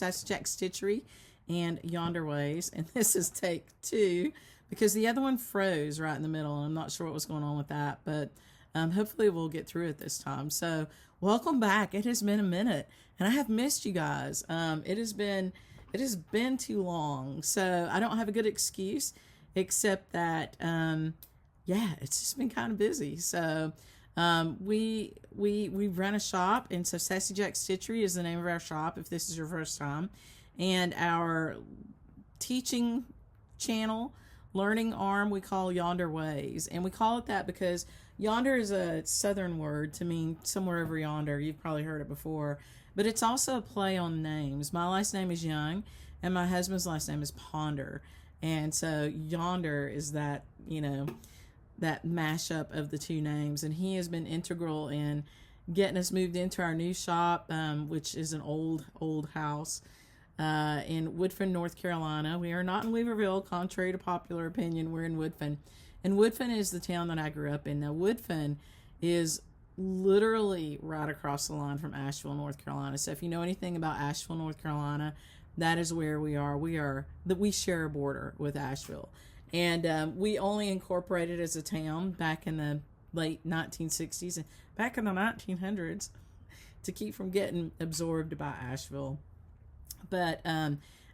Sassy Stitchery and Yonderways, and this is take 2 because the other one froze right in the middle, and I'm not sure what was going on with that, but hopefully we'll get through it this time. So welcome back. It has been a minute, and I have missed you guys. It has been too long, so I don't have a good excuse except that yeah, it's just been kind of busy. So we run a shop, and so Sassy Stitchery is the name of our shop if this is your first time, and our teaching channel, learning arm, we call Yonderways, and we call it that because yonder is a southern word to mean somewhere over yonder. You've probably heard it before, but it's also a play on names. My last name is Young, and my husband's last name is Ponder, and so Yonder is that, you know, that mashup of the two names, and he has been integral in getting us moved into our new shop, which is an old house in Woodfin, North Carolina. We are not in Weaverville, contrary to popular opinion. We're in Woodfin, and Woodfin is the town that I grew up in. Now, Woodfin is literally right across the line from Asheville, North Carolina. So if you know anything about Asheville, North Carolina, that is where we are. We share a border with Asheville. And we only incorporated as a town back in the late 1960s and back in the 1900s to keep from getting absorbed by Asheville. But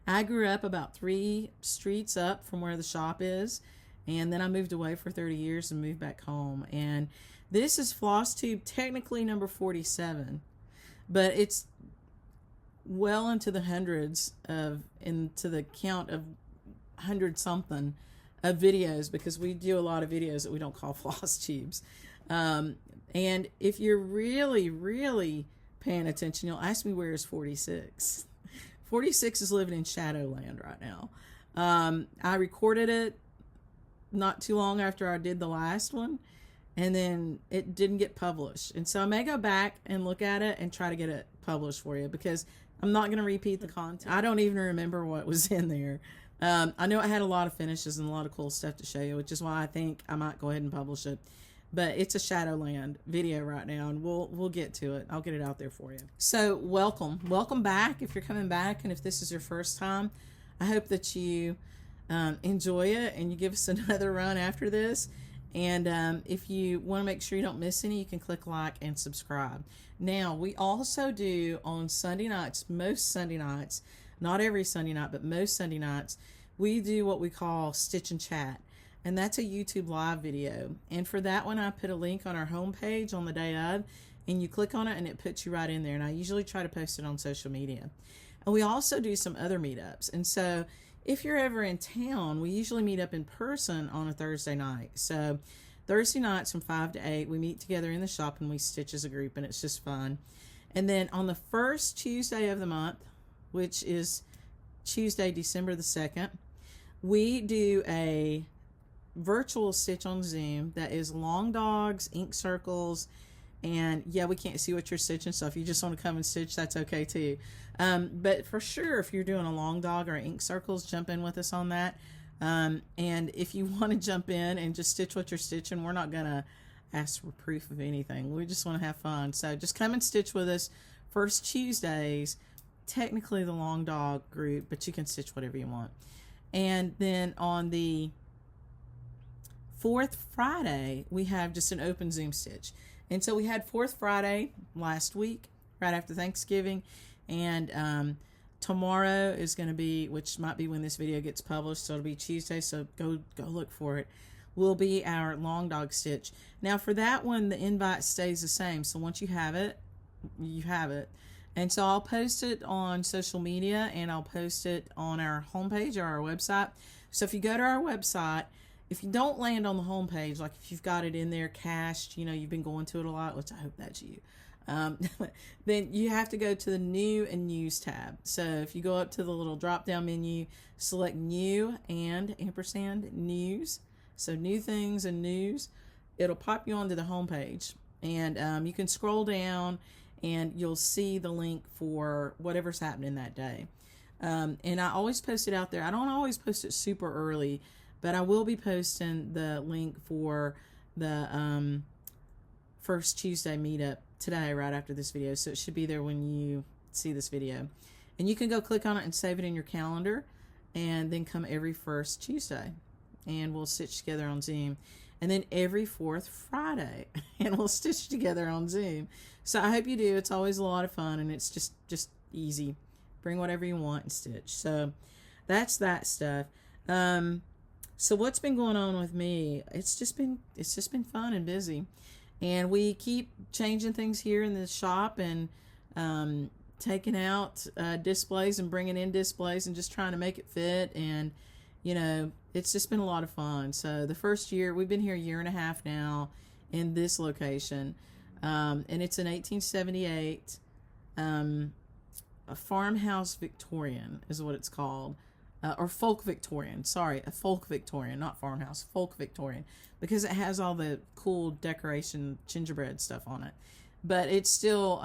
I grew up about 3 streets up from where the shop is, and then I moved away for 30 years and moved back home. And this is FlossTube, technically number 47, but it's well into the hundreds into the count of 100-something of videos, because we do a lot of videos that we don't call FlossTubes. And if you're really paying attention, you'll ask me, where is 46? 46 is living in Shadowland right now. I recorded it not too long after I did the last one, and then it didn't get published. And so I may go back and look at it and try to get it published for you, because I'm not going to repeat the content. I don't even remember what was in there. I know I had a lot of finishes and a lot of cool stuff to show you, which is why I think I might go ahead and publish it. But it's a Shadowland video right now, and we'll get to it. I'll get it out there for you. So welcome back if you're coming back, and if this is your first time, I hope that you enjoy it and you give us another run after this. And if you want to make sure you don't miss any, you can click like and subscribe. Now, we also do on Sunday nights, most Sunday nights, not every Sunday night, but most Sunday nights, we do what we call Stitch and Chat. And that's a YouTube live video. And for that one, I put a link on our homepage on the day of, and you click on it and it puts you right in there. And I usually try to post it on social media. And we also do some other meetups. And so if you're ever in town, we usually meet up in person on a Thursday night. So Thursday nights from 5 to 8, we meet together in the shop and we stitch as a group, and it's just fun. And then on the first Tuesday of the month, which is Tuesday, December the 2nd, we do a virtual stitch on Zoom that is long dogs, ink circles, and yeah, we can't see what you're stitching, so if you just want to come and stitch, that's okay too. But for sure, if you're doing a long dog or ink circles, jump in with us on that. And if you want to jump in and just stitch what you're stitching, we're not gonna ask for proof of anything. We just want to have fun. So just come and stitch with us. First Tuesdays, technically the long dog group, but you can stitch whatever you want. And then on the 4th Friday, we have just an open Zoom stitch. And so we had 4th Friday last week, right after Thanksgiving, and tomorrow is going to be, which might be when this video gets published, so it'll be Tuesday, so go look for it, will be our long dog stitch. Now for that one, the invite stays the same, so once you have it, you have it. And so I'll post it on social media, and I'll post it on our homepage or our website. So if you go to our website, if you don't land on the homepage, like if you've got it in there cached, you know, you've been going to it a lot, which I hope that's you, then you have to go to the New and News tab. So if you go up to the little drop-down menu, select New and ampersand News, so New Things and News, it'll pop you onto the homepage. And you can scroll down, and you'll see the link for whatever's happening that day. And I always post it out there. I don't always post it super early, but I will be posting the link for the first Tuesday meetup today, right after this video. So it should be there when you see this video. And you can go click on it and save it in your calendar, and then come every first Tuesday, and we'll stitch together on Zoom. And then every fourth Friday, and we'll stitch together on Zoom. So I hope you do. It's always a lot of fun, and it's just easy. Bring whatever you want and stitch. So that's that stuff. So what's been going on with me? It's just been fun and busy, and we keep changing things here in the shop, and taking out displays and bringing in displays and just trying to make it fit. And it's just been a lot of fun. So the first year, we've been here a year and a half now in this location, and it's an 1878 a farmhouse Victorian is what it's called. Or folk Victorian, sorry, a folk Victorian, not farmhouse, folk Victorian, because it has all the cool decoration gingerbread stuff on it. But it's still,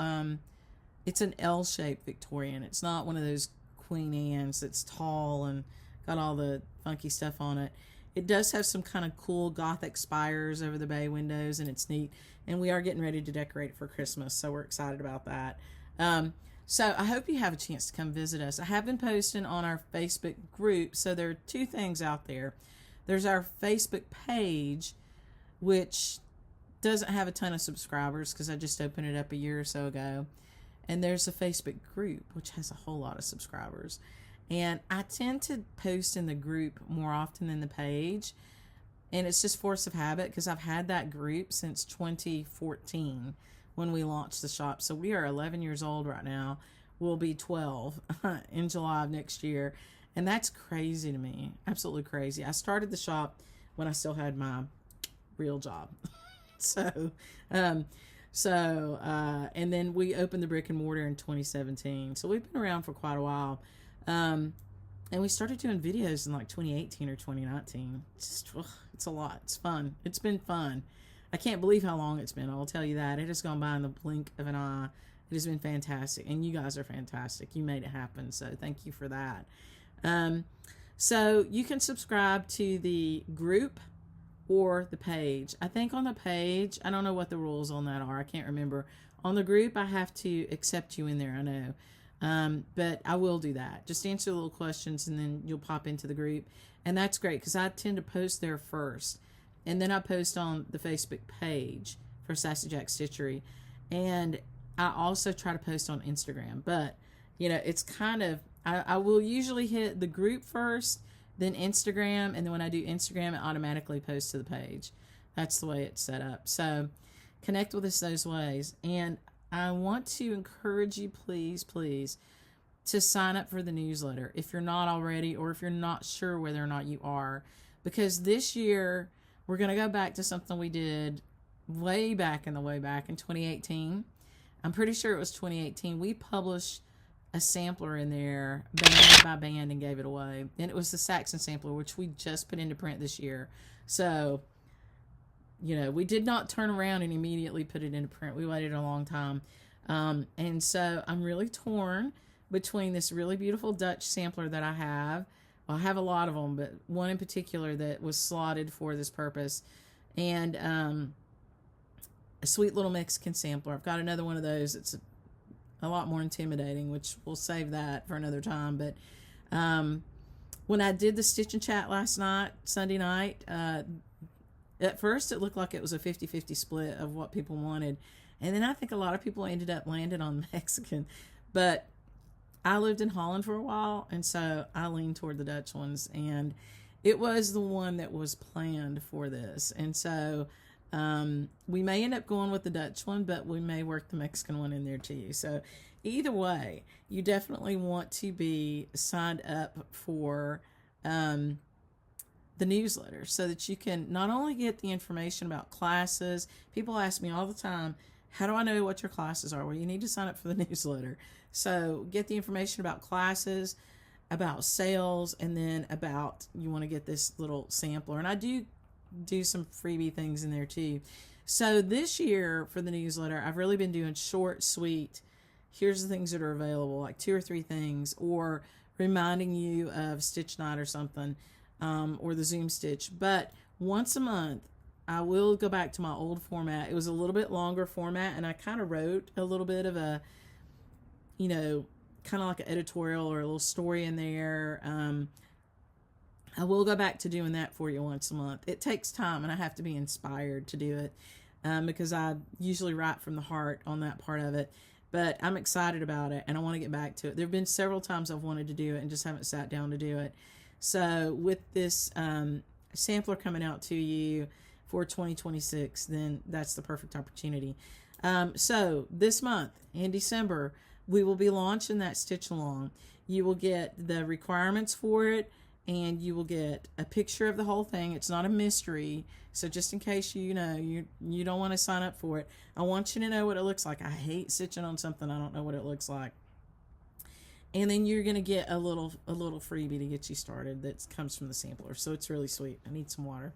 it's an L-shaped Victorian. It's not one of those Queen Anne's that's tall and got all the funky stuff on it. It does have some kind of cool Gothic spires over the bay windows, and it's neat. And we are getting ready to decorate it for Christmas, so we're excited about that. So I hope you have a chance to come visit us. I have been posting on our Facebook group. So there are two things out there. There's our Facebook page, which doesn't have a ton of subscribers because I just opened it up a year or so ago. And there's a Facebook group, which has a whole lot of subscribers. And I tend to post in the group more often than the page. And it's just force of habit because I've had that group since 2014. When we launched the shop. So we are 11 years old right now. We'll be 12 in July of next year. And that's crazy to me. Absolutely crazy. I started the shop when I still had my real job. And then we opened the brick and mortar in 2017. So we've been around for quite a while. And we started doing videos in like 2018 or 2019. It's a lot. It's fun. It's been fun. I can't believe how long it's been. I'll tell you that. It has gone by in the blink of an eye. It has been fantastic. And you guys are fantastic. You made it happen. So thank you for that. So you can subscribe to the group or the page. I think on the page, I don't know what the rules on that are. I can't remember. On the group, I have to accept you in there. I know. But I will do that. Just answer little questions, and then you'll pop into the group. And that's great because I tend to post there first. And then I post on the Facebook page for Sassy Jack Stitchery. And I also try to post on Instagram. But, it's kind of, I will usually hit the group first, then Instagram. And then when I do Instagram, it automatically posts to the page. That's the way it's set up. So connect with us those ways. And I want to encourage you, please, to sign up for the newsletter if you're not already, or if you're not sure whether or not you are. Because this year, we're going to go back to something we did way back in 2018. I'm pretty sure it was 2018. We published a sampler in there, band by band, and gave it away. And it was the Saxon sampler, which we just put into print this year. So, we did not turn around and immediately put it into print. We waited a long time. And so I'm really torn between this really beautiful Dutch sampler that I have. I have a lot of them, but one in particular that was slotted for this purpose, and a sweet little Mexican sampler. I've got another one of those. It's a lot more intimidating, which we'll save that for another time. But when I did the Stitch and Chat last night, Sunday night, at first it looked like it was a 50-50 split of what people wanted, and then I think a lot of people ended up landing on Mexican, but I lived in Holland for a while, and so I leaned toward the Dutch ones, and it was the one that was planned for this. And so we may end up going with the Dutch one, but we may work the Mexican one in there too. So either way, you definitely want to be signed up for the newsletter so that you can not only get the information about classes. People ask me all the time, how do I know what your classes are? Well, you need to sign up for the newsletter. So get the information about classes, about sales, and then about you want to get this little sampler. And I do some freebie things in there too. So this year for the newsletter, I've really been doing short, sweet, here's the things that are available, like 2 or 3 things, or reminding you of Stitch Night or something, or the Zoom Stitch. But once a month, I will go back to my old format. It was a little bit longer format, and I kind of wrote a little bit of a, kind of like an editorial or a little story in there. I will go back to doing that for you once a month. It takes time, and I have to be inspired to do it, because I usually write from the heart on that part of it. But I'm excited about it, and I want to get back to it. There have been several times I've wanted to do it and just haven't sat down to do it. So with this sampler coming out to you for 2026, then that's the perfect opportunity. So this month, in December, we will be launching that Stitch Along. You will get the requirements for it, and you will get a picture of the whole thing. It's not a mystery, so just in case you don't want to sign up for it, I want you to know what it looks like. I hate stitching on something I don't know what it looks like. And then you're going to get a little freebie to get you started that comes from the sampler, so it's really sweet. I need some water.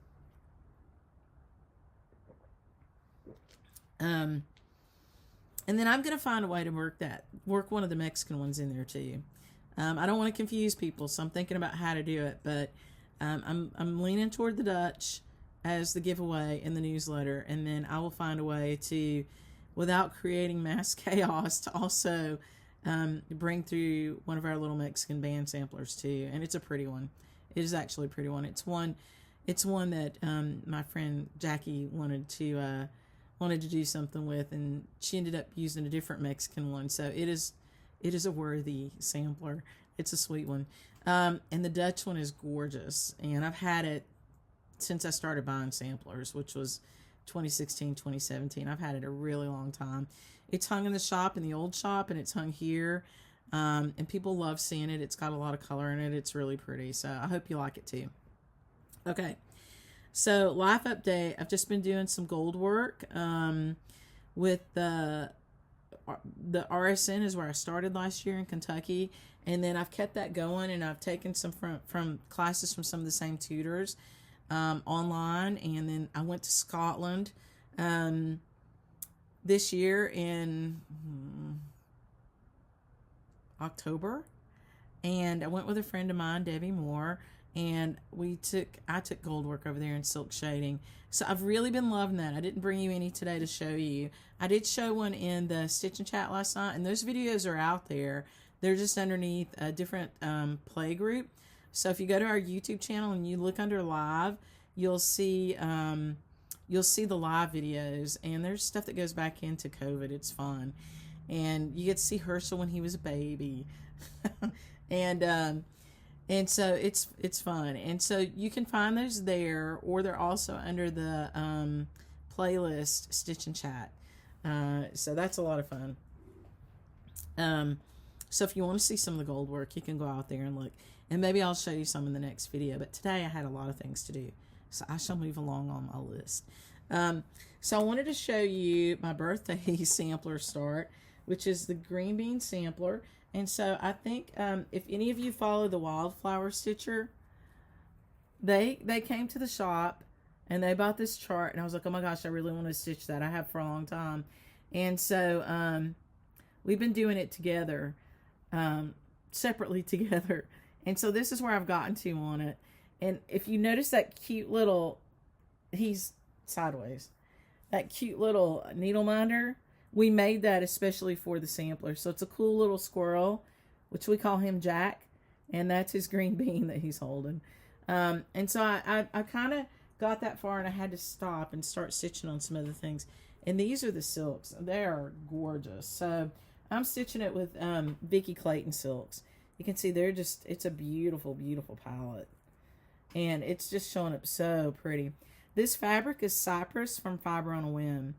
And then I'm going to find a way to work one of the Mexican ones in there too. I don't want to confuse people, so I'm thinking about how to do it, but I'm leaning toward the Dutch as the giveaway in the newsletter, and then I will find a way to, without creating mass chaos, to also bring through one of our little Mexican band samplers too. And it's a pretty one. It is actually a pretty one. It's one that my friend Jackie wanted to do something with, and she ended up using a different Mexican one. So it is a worthy sampler. It's a sweet one. And the Dutch one is gorgeous. And I've had it since I started buying samplers, which was 2016, 2017. I've had it a really long time. It's hung in the shop, in the old shop, and it's hung here. And people love seeing it. It's got a lot of color in it. It's really pretty. So I hope you like it too. Okay. So life update. I've just been doing some gold work with the RSN is where I started last year in Kentucky, and then I've kept that going, and I've taken some from classes from some of the same tutors online, and then I went to Scotland this year in October, and I went with a friend of mine, Debbie Moore, and I took gold work over there in silk shading. So I've really been loving that. I didn't bring you any today to show you. I did show one in the Stitch and Chat last night, and those videos are out there. They're just underneath a different play group. So if you go to our YouTube channel and you look under live, you'll see the live videos, and there's stuff that goes back into COVID. It's fun, and you get to see Herschel when he was a baby, and so it's fun. And so you can find those there, or they're also under the playlist Stitch and Chat. So that's a lot of fun. So if you want to see some of the gold work, you can go out there and look. And maybe I'll show you some in the next video. But today I had a lot of things to do, so I shall move along on my list. So I wanted to show you my birthday sampler start, which is the green bean sampler. And so I think if any of you follow the Wildflower Stitcher, they came to the shop and they bought this chart, and I was like, oh my gosh, I really want to stitch that. I have for a long time. And so we've been doing it together, separately together. And so this is where I've gotten to on it. And if you notice that cute little, he's sideways, that cute little needle minder, we made that especially for the sampler. So it's a cool little squirrel, which we call him Jack, and that's his green bean that he's holding. And so I kind of got that far, and I had to stop and start stitching on some other things. And these are the silks. They are gorgeous. So I'm stitching it with Vicky Clayton silks. You can see it's a beautiful, beautiful palette. And it's just showing up so pretty. This fabric is Cypress from Fiber on a Whim.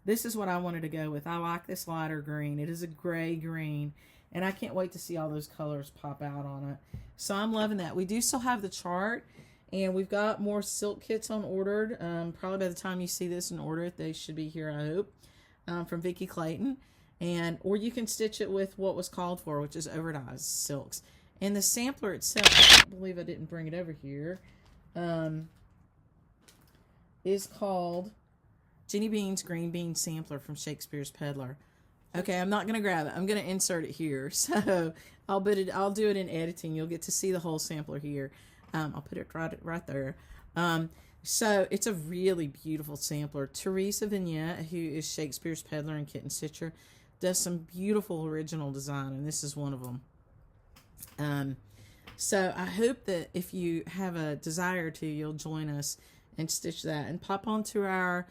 This is what I wanted to go with. I like this lighter green. It is a gray green, and I can't wait to see all those colors pop out on it. So I'm loving that. We do still have the chart, and we've got more silk kits on ordered. Probably by the time you see this and order it, they should be here, I hope, from Vicky Clayton. Or you can stitch it with what was called for, which is oversized silks. And the sampler itself, I can't believe I didn't bring it over here, is called Jenny Bean's Green Bean Sampler from Shakespeare's Peddler. Okay, I'm not going to grab it. I'm going to insert it here. So I'll do it in editing. You'll get to see the whole sampler here. I'll put it right there. So it's a really beautiful sampler. Teresa Vignette, who is Shakespeare's Peddler and Kitten Stitcher, does some beautiful original design, and this is one of them. So I hope that if you have a desire to, you'll join us and stitch that, and pop onto our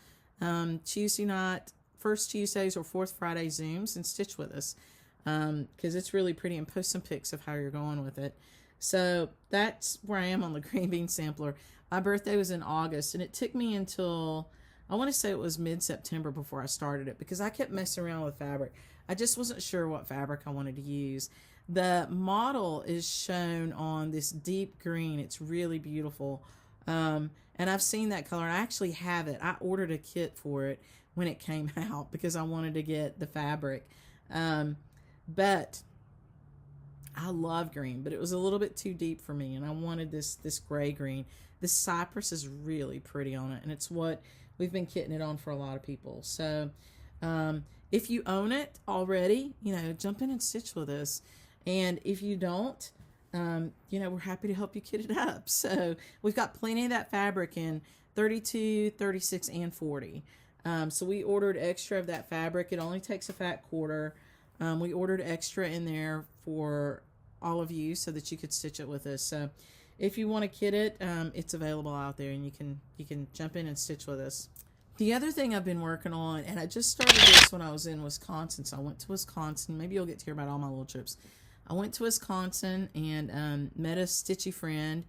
Tuesday night, first Tuesdays or fourth Friday Zooms and stitch with us, because it's really pretty, and post some pics of how you're going with it. So that's where I am on the green bean sampler. My birthday was in August, and it took me until, I want to say it was mid-September before I started it, because I kept messing around with fabric. I just wasn't sure what fabric I wanted to use. The model is shown on this deep green. It's really beautiful. And I've seen that color. I actually have it. I ordered a kit for it when it came out because I wanted to get the fabric. But I love green, but it was a little bit too deep for me, and I wanted this gray green. This cypress is really pretty on it, and it's what we've been kitting it on for a lot of people. So if you own it already, jump in and stitch with us. And if you don't, we're happy to help you kit it up. So we've got plenty of that fabric in 32, 36, and 40. So we ordered extra of that fabric. It only takes a fat quarter. We ordered extra in there for all of you so that you could stitch it with us. So if you want to kit it, it's available out there, and you can jump in and stitch with us. The other thing I've been working on, and I just started this when I was in Wisconsin, so I went to Wisconsin. Maybe you'll get to hear about all my little trips. I went to Wisconsin and met a stitchy friend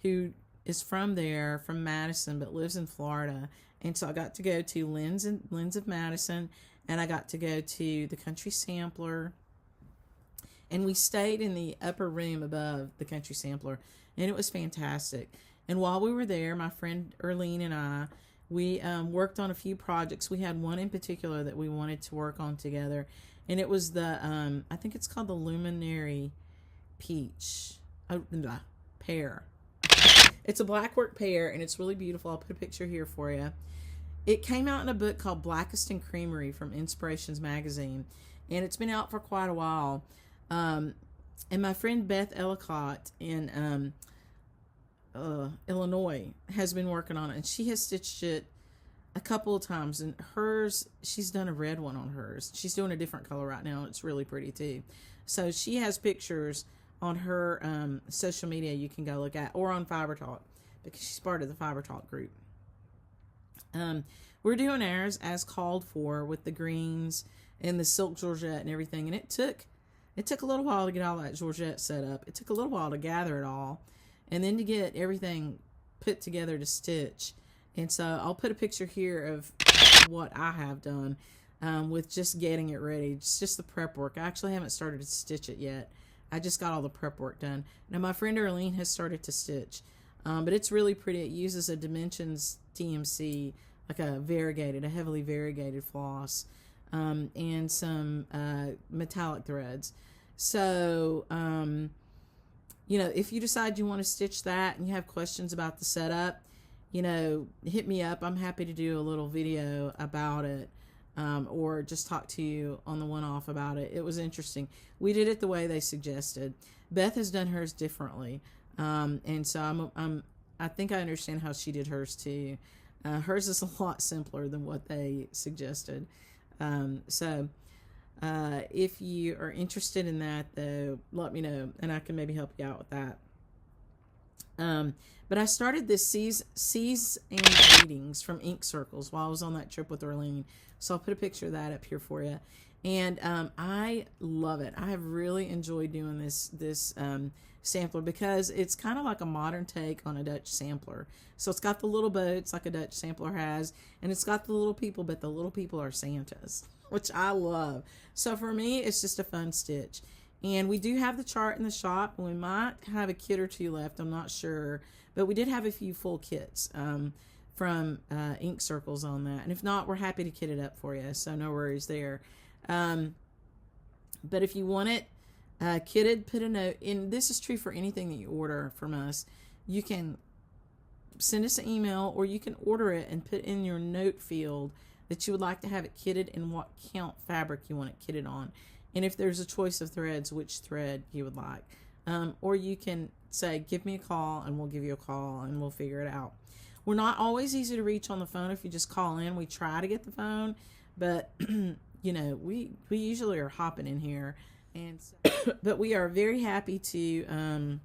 who is from there, from Madison, but lives in Florida. And so I got to go to Lynn's of Madison, and I got to go to the Country Sampler. And we stayed in the upper room above the Country Sampler, and it was fantastic. And while we were there, my friend Erlene and I, we worked on a few projects. We had one in particular that we wanted to work on together, and it was the, I think it's called the Luminary Peach Pear. It's a blackwork pear, and it's really beautiful. I'll put a picture here for you. It came out in a book called Blackest and Creamery from Inspirations Magazine, and it's been out for quite a while. And my friend Beth Ellicott in Illinois has been working on it, and she has stitched it a couple of times. And hers, she's done a red one on hers. She's doing a different color right now. It's really pretty too. So she has pictures on her social media you can go look at, or on Fiber Talk, because she's part of the Fiber Talk group. We're doing ours as called for with the greens and the silk georgette and everything, and it took a little while to get all that georgette set up. It took a little while to gather it all, and then to get everything put together to stitch. And so I'll put a picture here of what I have done with just getting it ready. It's just the prep work. I actually haven't started to stitch it yet. I just got all the prep work done. Now my friend Arlene has started to stitch, but it's really pretty. It uses a Dimensions TMC, like a heavily variegated floss, and some metallic threads. So, if you decide you want to stitch that and you have questions about the setup, hit me up. I'm happy to do a little video about it, or just talk to you on the one-off about it. It was interesting. We did it the way they suggested. Beth has done hers differently, and so I think I understand how she did hers too. Hers is a lot simpler than what they suggested. If you are interested in that, though, let me know, and I can maybe help you out with that. But I started this Seas and Readings from Ink Circles while I was on that trip with Arlene. So I'll put a picture of that up here for you. And I love it. I have really enjoyed doing this sampler, because it's kind of like a modern take on a Dutch sampler. So it's got the little boats like a Dutch sampler has, and it's got the little people, but the little people are Santas, which I love. So for me, it's just a fun stitch. And we do have the chart in the shop, and we might have a kit or two left. I'm not sure, but we did have a few full kits from Ink Circles on that. And if not, we're happy to kit it up for you, so no worries there. But if you want it kitted, put a note, and this is true for anything that you order from us. You can send us an email, or you can order it and put in your note field that you would like to have it kitted and what count fabric you want it kitted on. And if there's a choice of threads, which thread you would like. Or you can say, give me a call, and we'll give you a call, and we'll figure it out. We're not always easy to reach on the phone if you just call in. We try to get the phone, but you know, we usually are hopping in here, and so, but we are very happy to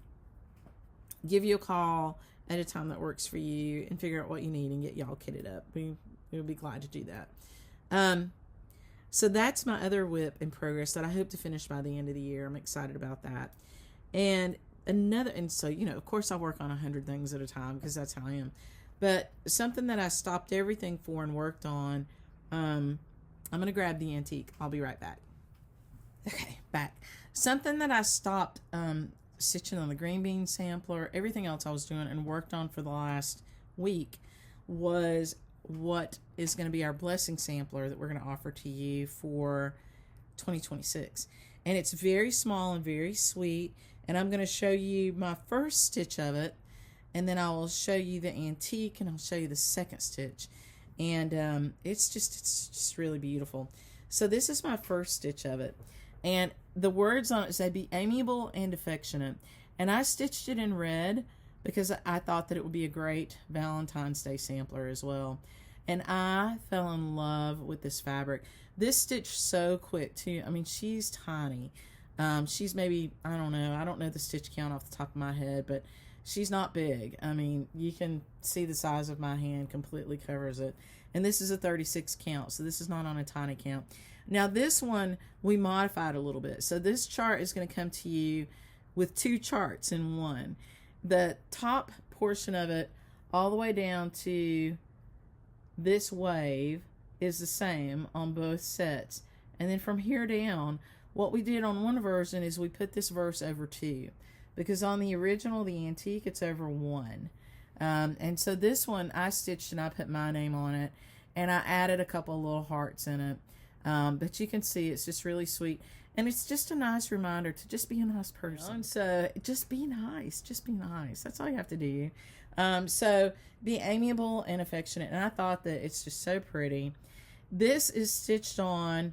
give you a call at a time that works for you and figure out what you need and get y'all kitted up. We'll be glad to do that. So that's my other whip in progress that I hope to finish by the end of the year. I'm excited about that. And so, you know, of course I work on 100 things at a time because that's how I am. But something that I stopped everything for and worked on, I'm going to grab the antique. I'll be right back. Okay, back. Something that I stopped stitching on the green bean sampler, everything else I was doing and worked on for the last week was what is going to be our blessing sampler that we're going to offer to you for 2026. And it's very small and very sweet. And I'm going to show you my first stitch of it. And then I will show you the antique and I'll show you the second stitch. And it's just really beautiful. So this is my first stitch of it. And the words on it say, be amiable and affectionate. And I stitched it in red because I thought that it would be a great Valentine's Day sampler as well. And I fell in love with this fabric. This stitched so quick too. I mean, she's tiny. She's maybe, I don't know the stitch count off the top of my head, but she's not big. I mean, you can see the size of my hand completely covers it. And this is a 36 count, so this is not on a tiny count. Now this one, we modified a little bit. So this chart is going to come to you with 2 charts in one. The top portion of it all the way down to this wave is the same on both sets. And then from here down, what we did on one version is we put this verse over 2. Because on the original, the antique, it's over 1. And so this one I stitched and I put my name on it. And I added a couple of little hearts in it. But you can see it's just really sweet. And it's just a nice reminder to just be a nice person. So just be nice. Just be nice. That's all you have to do. So be amiable and affectionate. And I thought that it's just so pretty. This is stitched on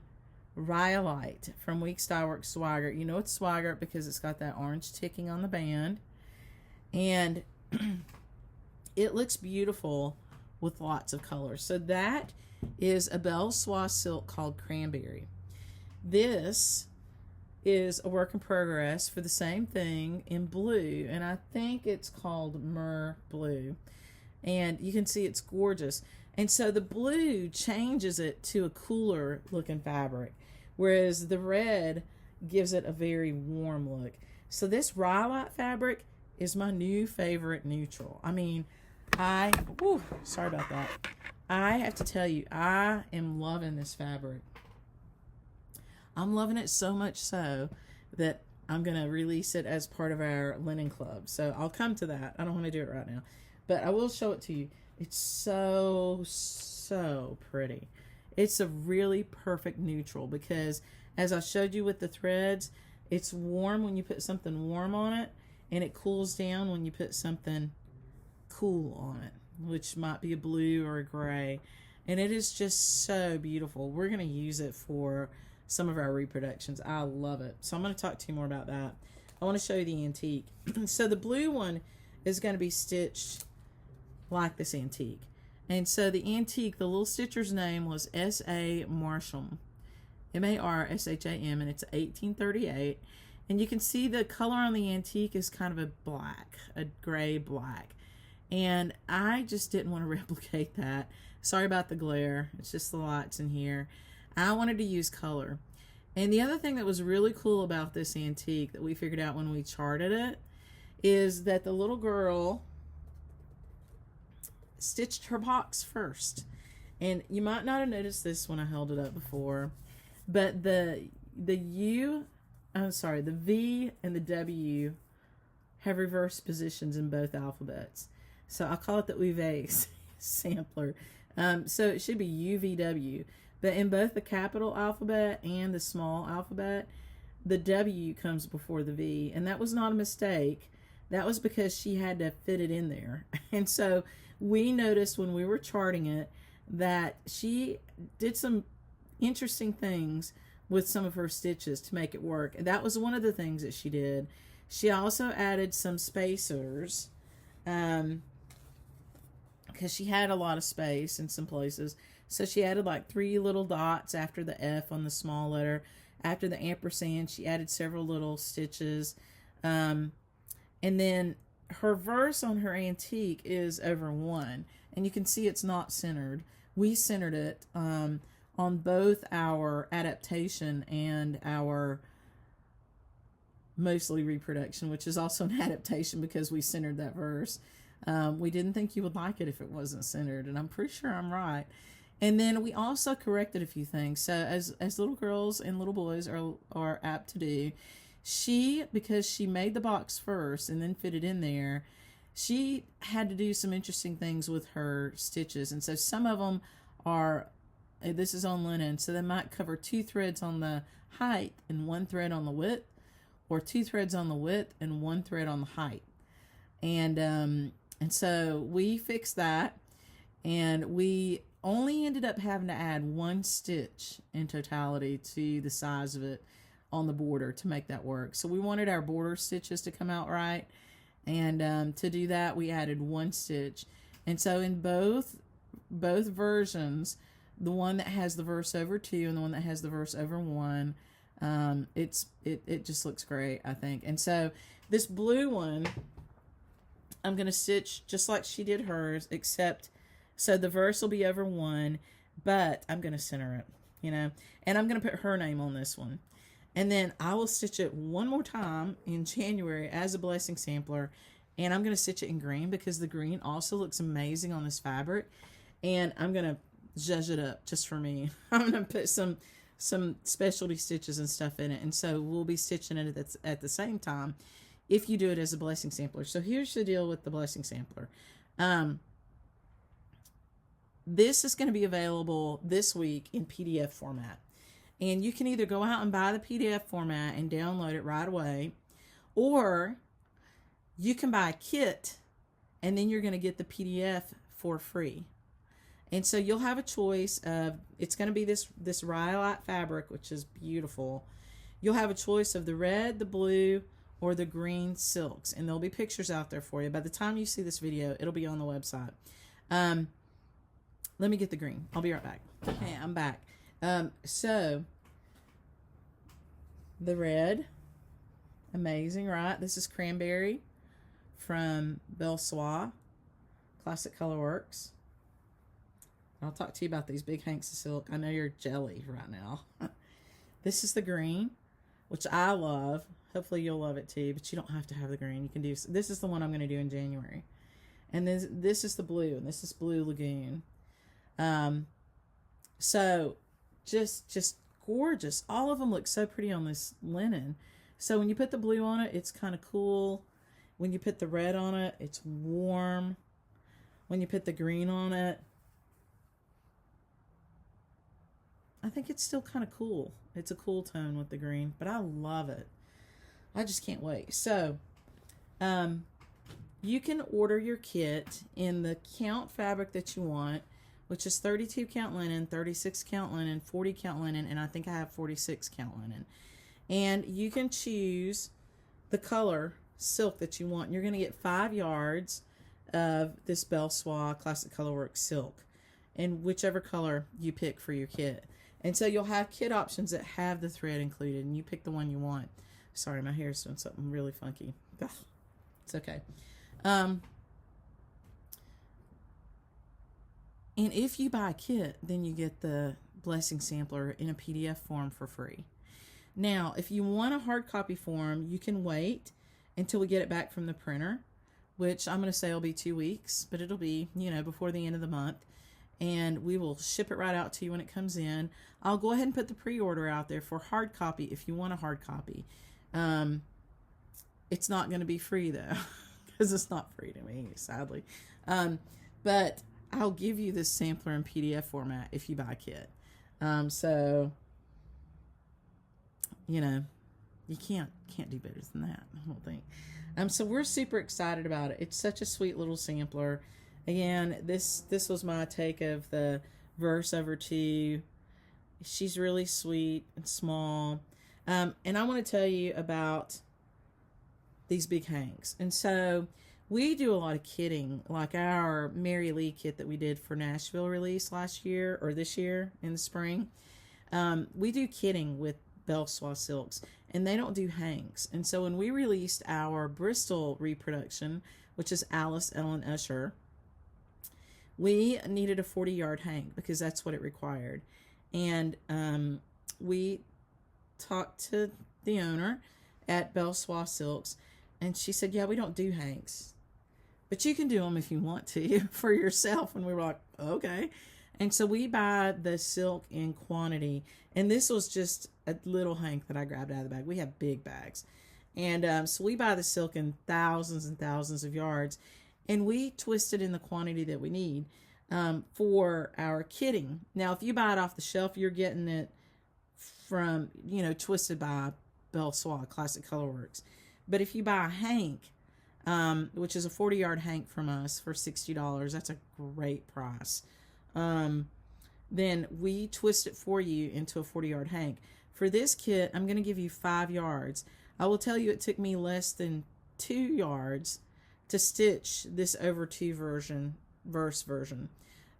Rhyolite from Week Style Works Swagger. You know it's Swagger because it's got that orange ticking on the band. And it looks beautiful with lots of colors. So that is a Belle Soie silk called Cranberry. This is a work in progress for the same thing in blue, and I think it's called Mer Blue. And you can see it's gorgeous. And so the blue changes it to a cooler looking fabric, whereas the red gives it a very warm look. So this Rhyolite fabric is my new favorite neutral. I mean, sorry about that. I have to tell you, I am loving this fabric. I'm loving it so much so that I'm going to release it as part of our linen club. So I'll come to that. I don't want to do it right now, but I will show it to you. It's so pretty. It's a really perfect neutral because as I showed you with the threads, it's warm when you put something warm on it, and it cools down when you put something cool on it, which might be a blue or a gray. And it is just so beautiful. We're going to use it for some of our reproductions. I love it. So I'm going to talk to you more about that. I want to show you the antique. So the blue one is going to be stitched like this antique. And so the antique, the little stitcher's name was S.A. Marsham. M-A-R-S-H-A-M, and it's 1838. And you can see the color on the antique is kind of a black, a gray black. And I just didn't want to replicate that. Sorry about the glare. It's just the lights in here. I wanted to use color. And the other thing that was really cool about this antique that we figured out when we charted it is that the little girl stitched her box first. And you might not have noticed this when I held it up before, but the V and the W have reversed positions in both alphabets. So I call it the UV sampler. So it should be UVW. But in both the capital alphabet and the small alphabet, the W comes before the V. And that was not a mistake. That was because she had to fit it in there. And so we noticed when we were charting it that she did some interesting things with some of her stitches to make it work. And that was one of the things that she did. She also added some spacers. Because because she had a lot of space in some places. So she added like 3 little dots after the F on the small letter. After the ampersand, she added several little stitches. And then her verse on her antique is over 1. And you can see it's not centered. We centered it on both our adaptation and our mostly reproduction, which is also an adaptation because we centered that verse. We didn't think you would like it if it wasn't centered, and I'm pretty sure I'm right. And then we also corrected a few things. So as little girls and little boys are apt to do, because she made the box first and then fit it in there, she had to do some interesting things with her stitches. And so some of them are, this is on linen, so they might cover 2 threads on the height and 1 thread on the width, or 2 threads on the width and 1 thread on the height. And so we fixed that, and we only ended up having to add 1 stitch in totality to the size of it on the border to make that work. So we wanted our border stitches to come out right, and to do that we added 1 stitch. And so in both versions, the one that has the verse over 2 and the one that has the verse over 1, it just looks great, I think. And so this blue one, I'm going to stitch just like she did hers, except so the verse will be over 1, but I'm going to center it, you know, and I'm going to put her name on this one. And then I will stitch it one more time in January as a blessing sampler, and I'm going to stitch it in green because the green also looks amazing on this fabric, and I'm going to zhuzh it up just for me. I'm going to put some specialty stitches and stuff in it, and so we'll be stitching it at the same time if you do it as a blessing sampler. So here's the deal with the blessing sampler. This is going to be available this week in PDF format. And you can either go out and buy the PDF format and download it right away, or you can buy a kit and then you're going to get the PDF for free. And so you'll have a choice of, it's going to be this rhyolite fabric, which is beautiful. You'll have a choice of the red, the blue, or the green silks. And there'll be pictures out there for you. By the time you see this video, it'll be on the website. Let me get the green. I'll be right back. Okay, I'm back. So the red, amazing, right? This is Cranberry from Belsois, Classic Colorworks. I'll talk to you about these big hanks of silk. I know you're jelly right now. This is the green, which I love. Hopefully you'll love it too, but you don't have to have the green. You can do, this is the one I'm going to do in January. And this is the blue, and this is Blue Lagoon. So just gorgeous. All of them look so pretty on this linen. So when you put the blue on it, it's kind of cool. When you put the red on it, it's warm. When you put the green on it, I think it's still kind of cool. It's a cool tone with the green, but I love it. I just can't wait. So, you can order your kit in the count fabric that you want, which is 32 count linen, 36 count linen, 40 count linen, and I think I have 46 count linen. And you can choose the color silk that you want. You're going to get 5 yards of this Belsois Classic Colorworks silk, in whichever color you pick for your kit. And so you'll have kit options that have the thread included, and you pick the one you want. Sorry, my hair's doing something really funky. Ugh, it's okay. And if you buy a kit, then you get the blessing sampler in a PDF form for free. Now, if you want a hard copy form, you can wait until we get it back from the printer, which I'm going to say will be 2 weeks, but it'll be, you know, before the end of the month. And we will ship it right out to you when it comes in. I'll go ahead and put the pre-order out there for hard copy if you want a hard copy. It's not going to be free though, because it's not free to me, sadly. But I'll give you this sampler in PDF format if you buy a kit. So, you know, you can't do better than that, I don't think. So we're super excited about it. It's such a sweet little sampler. Again, this was my take of the verse over 2. She's really sweet and small. And I want to tell you about these big hanks. And so we do a lot of kitting, like our Mary Lee kit that we did for Nashville release last year or this year in the spring. We do kitting with Belsois silks, and they don't do hanks. And so when we released our Bristol reproduction, which is Alice Ellen Usher, we needed a 40-yard hank because that's what it required. And we talked to the owner at Belsois Silks, and she said, yeah, we don't do hanks, but you can do them if you want to for yourself. And we were like, okay. And so we buy the silk in quantity. And this was just a little hank that I grabbed out of the bag. We have big bags. And so we buy the silk in thousands and thousands of yards. And we twist it in the quantity that we need for our kitting. Now, if you buy it off the shelf, you're getting it from, twisted by Belsois, Classic Colorworks. But if you buy a hank, which is a 40-yard hank from us for $60, that's a great price. Then we twist it for you into a 40-yard hank. For this kit, I'm going to give you 5 yards. I will tell you it took me less than 2 yards to stitch this over 2 verse version.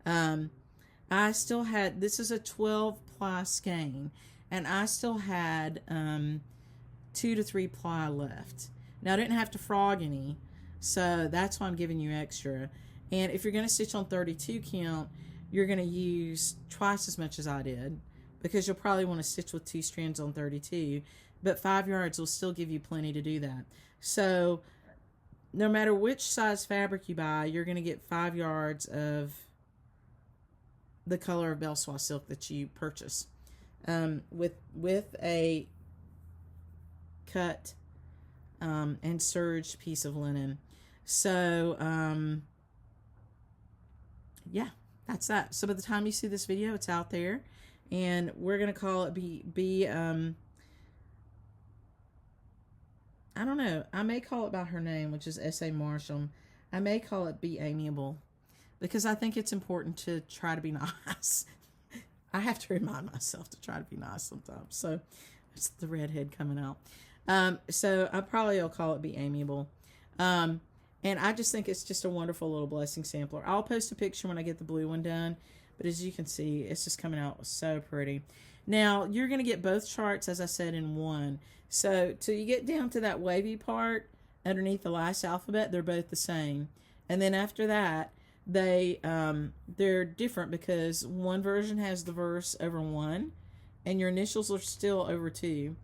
I still had, this is a 12-ply skein, and I still had 2 to 3 ply left. Now, I didn't have to frog any, so that's why I'm giving you extra. And if you're going to stitch on 32 count, you're going to use twice as much as I did, because you'll probably want to stitch with 2 strands on 32, but 5 yards will still give you plenty to do that. So no matter which size fabric you buy, you're going to get 5 yards of the color of Belsois silk that you purchase, with a cut and serged piece of linen. So yeah, that's that. So by the time you see this video, it's out there, and we're gonna call it I don't know, I may call it by her name, which is S.A. Marsham. I may call it Be Amiable, because I think it's important to try to be nice. I have to remind myself to try to be nice sometimes. So it's the redhead coming out. So I probably will call it Be Amiable. And I just think it's just a wonderful little blessing sampler. I'll post a picture when I get the blue one done. But as you can see, it's just coming out so pretty. Now, you're going to get both charts, as I said, in one. So till you get down to that wavy part underneath the last alphabet, they're both the same. And then after that, they're different, because one version has the verse over 1, and your initials are still over 2.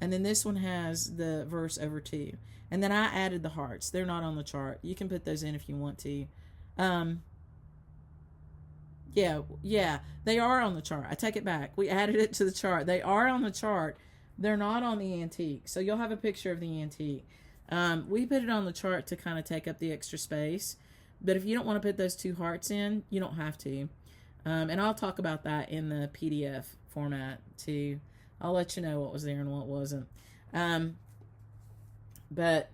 And then this one has the verse over 2. And then I added the hearts. They're not on the chart. You can put those in if you want to. Yeah, they are on the chart. I take it back. We added it to the chart. They are on the chart. They're not on the antique. So you'll have a picture of the antique. We put it on the chart to kind of take up the extra space. But if you don't want to put those 2 hearts in, you don't have to. And I'll talk about that in the PDF format too. I'll let you know what was there and what wasn't. But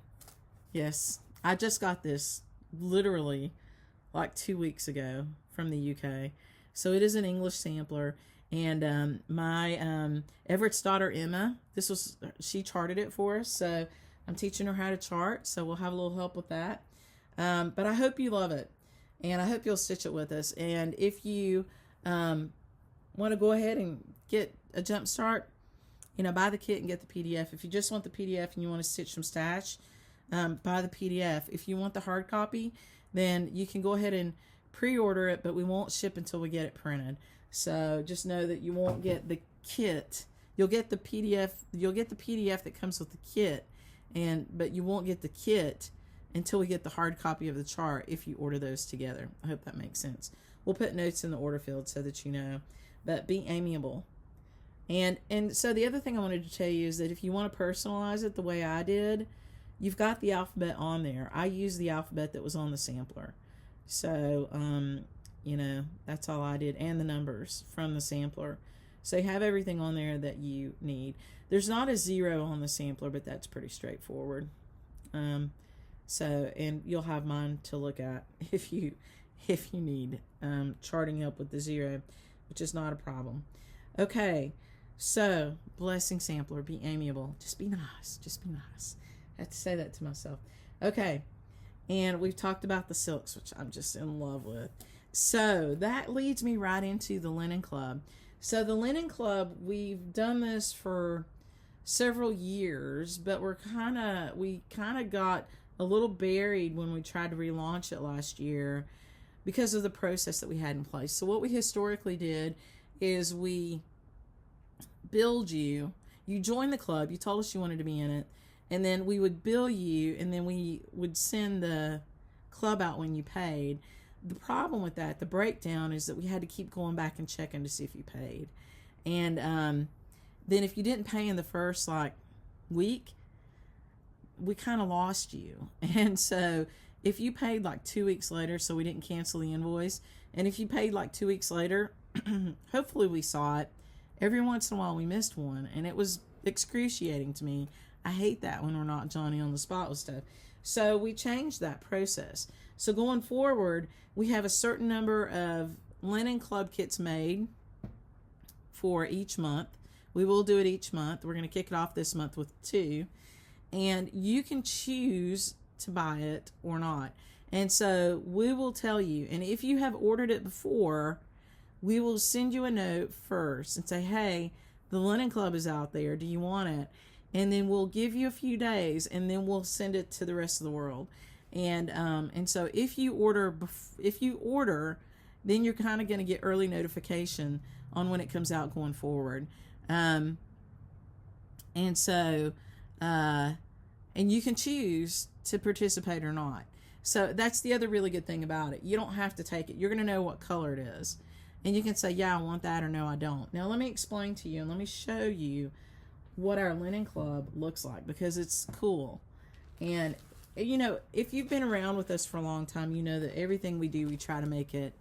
yes, I just got this literally like 2 weeks ago from the UK. So it is an English sampler. And my Everett's daughter Emma, she charted it for us. So I'm teaching her how to chart. So we'll have a little help with that. But I hope you love it, and I hope you'll stitch it with us. And if you want to go ahead and get a jump start, buy the kit and get the PDF. If you just want the PDF and you want to stitch some stash, buy the PDF. If you want the hard copy, then you can go ahead and pre-order it, but we won't ship until we get it printed. So just know that you won't get the kit. You'll get the PDF. You'll get the PDF that comes with the kit, but you won't get the kit until we get the hard copy of the chart if you order those together. I hope that makes sense. We'll put notes in the order field so that you know. But be amiable. And so the other thing I wanted to tell you is that if you want to personalize it the way I did, you've got the alphabet on there. I used the alphabet that was on the sampler. So, that's all I did. And the numbers from the sampler. So you have everything on there that you need. There's not a 0 on the sampler, but that's pretty straightforward. And you'll have mine to look at if you need charting up with the 0, which is not a problem. Okay, so blessing sampler, be amiable. Just be nice. Just be nice. I have to say that to myself. Okay, And we've talked about the silks, which I'm just in love with. So that leads me right into the Linen Club. So the Linen Club, we've done this for several years, but we kind of got a little buried when we tried to relaunch it last year because of the process that we had in place. So what we historically did is we billed you. You joined the club. You told us you wanted to be in it. And then we would bill you, and then we would send the club out when you paid. The problem with that, the breakdown, is that we had to keep going back and checking to see if you paid. And then if you didn't pay in the first week, we kind of lost you. And so if you paid 2 weeks later, so we didn't cancel the invoice, and if you paid 2 weeks later, hopefully we saw it. Every once in a while we missed one, and it was excruciating to me. I hate that when we're not Johnny on the spot with stuff. So we changed that process. So going forward, we have a certain number of Linen Club kits made for each month. We will do it each month. We're going to kick it off this month with 2. And you can choose to buy it or not. And so we will tell you. And if you have ordered it before, we will send you a note first and say, hey, the Linen Club is out there. Do you want it? And then we'll give you a few days, and then we'll send it to the rest of the world. And so if you order, then you're kind of going to get early notification on when it comes out going forward. And you can choose to participate or not. So that's the other really good thing about it. You don't have to take it. You're going to know what color it is. And you can say, yeah, I want that, or no, I don't. Now let me explain to you, and let me show you what our Linen Club looks like, because it's cool. And if you've been around with us for a long time, you know that everything we do, we try to make it,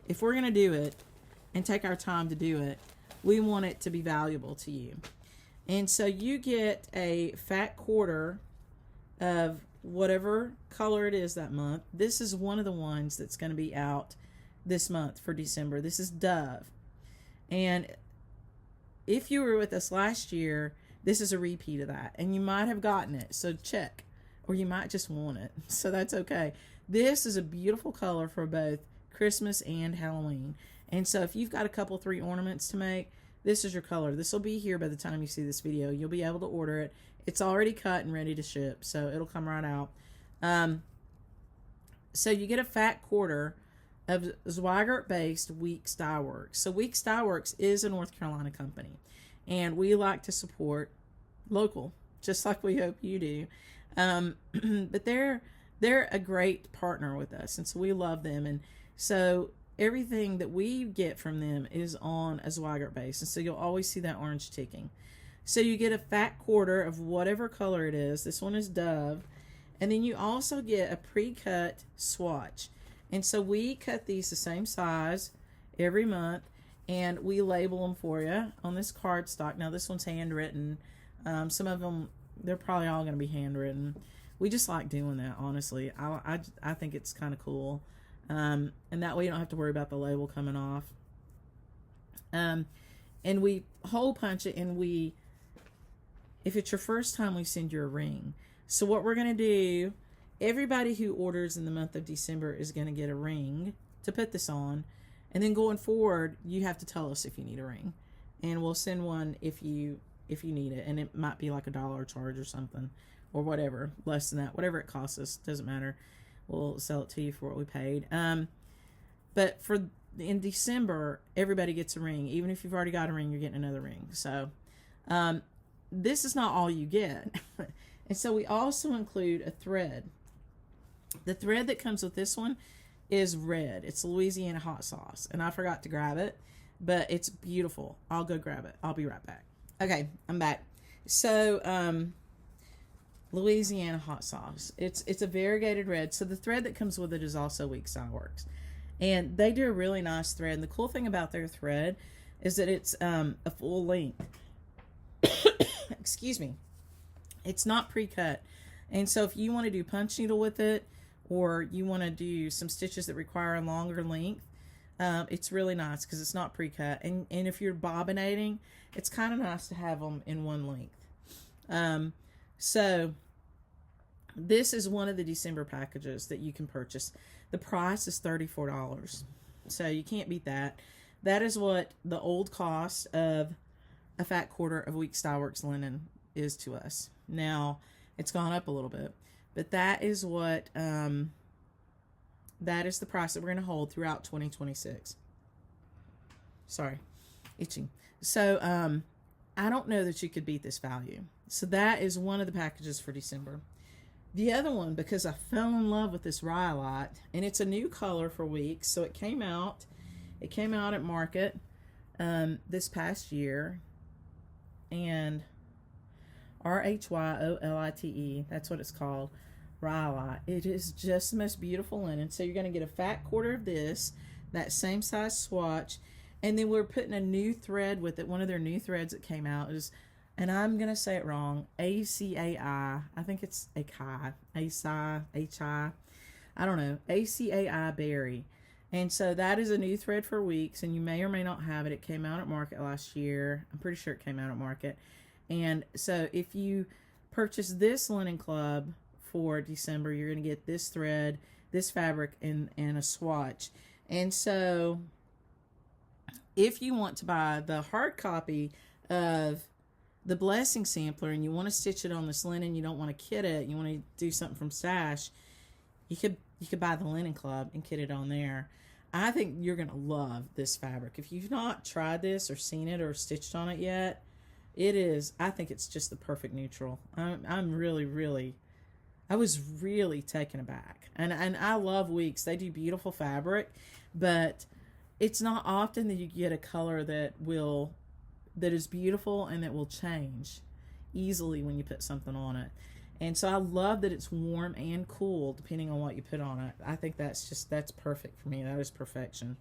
if we're going to do it and take our time to do it, we want it to be valuable to you. And so you get a fat quarter of whatever color it is that month. This is one of the ones that's going to be out this month for December. This is Dove. And if you were with us last year, this is a repeat of that. And you might have gotten it, so check. Or you might just want it, so that's okay. This is a beautiful color for both Christmas and Halloween. And so if you've got a couple, 3 ornaments to make, this is your color. This will be here by the time you see this video. You'll be able to order it. It's already cut and ready to ship, so it'll come right out. So you get a fat quarter of Zweigart-based Weeks Dye Works. So Weeks Dye Works is a North Carolina company, and we like to support local, just like we hope you do. But they're a great partner with us, and so we love them. And so everything that we get from them is on a Zweigart base, and so you'll always see that orange ticking. So you get a fat quarter of whatever color it is. This one is Dove. And then you also get a pre-cut swatch. And so we cut these the same size every month, and we label them for you on this cardstock. Now this one's handwritten. Some of them, they're probably all going to be handwritten. We just like doing that, honestly. I think it's kind of cool. And that way you don't have to worry about the label coming off. And we hole punch it, and if it's your first time, we send you a ring. So what we're going to do, everybody who orders in the month of December is going to get a ring to put this on. And then going forward, you have to tell us if you need a ring. And we'll send one if you need it. And it might be like $1 charge or something, or whatever, less than that. Whatever it costs us, doesn't matter. We'll sell it to you for what we paid. But in December, everybody gets a ring. Even if you've already got a ring, you're getting another ring. So this is not all you get. And so we also include a thread. The thread that comes with this one is red. It's Louisiana hot sauce. And I forgot to grab it, but it's beautiful. I'll go grab it. I'll be right back. Okay, I'm back. So, Louisiana hot sauce. It's a variegated red. So the thread that comes with it is also Weeks Dye Works. And they do a really nice thread. And the cool thing about their thread is that it's a full length. Excuse me. It's not pre-cut. And so if you want to do punch needle with it, or you want to do some stitches that require a longer length, it's really nice because it's not pre-cut. And if you're bobbinating, it's kind of nice to have them in one length. So This is one of the December packages that you can purchase. The price is $34. So you can't beat that. That is what the old cost of a fat quarter of Weeks Dye Works linen is to us. Now, it's gone up a little bit. But that is what, that is the price that we're going to hold throughout 2026. Sorry, itching. So, I don't know that you could beat this value. So that is one of the packages for December. The other one, because I fell in love with this Rhyolite, and it's a new color for Weeks, so it came out at market this past year, and Rhyolite, that's what it's called, Rhyolite. It is just the most beautiful linen. So you're going to get a fat quarter of this, that same size swatch, and then we're putting a new thread with it. One of their new threads that came out is, and I'm going to say it wrong, ACAI. I think it's ACAI. ACI, HI. I don't know. ACAI berry. And so that is a new thread for Weeks, and you may or may not have it. It came out at market last year. I'm pretty sure it came out at market. And so if you purchase this Linen Club for December, you're going to get this thread, this fabric, and a swatch. And so if you want to buy the hard copy of the Blessing Sampler and you want to stitch it on this linen, you don't want to kit it, you want to do something from stash, you could buy the Linen Club and kit it on there. I think you're going to love this fabric. If you've not tried this or seen it or stitched on it yet, I think it's just the perfect neutral. I'm really, I was really taken aback. And I love Weeks. They do beautiful fabric, but it's not often that you get a color that is beautiful and that will change easily when you put something on it. And so I love that it's warm and cool depending on what you put on it. I think that's perfect for me. That is perfection.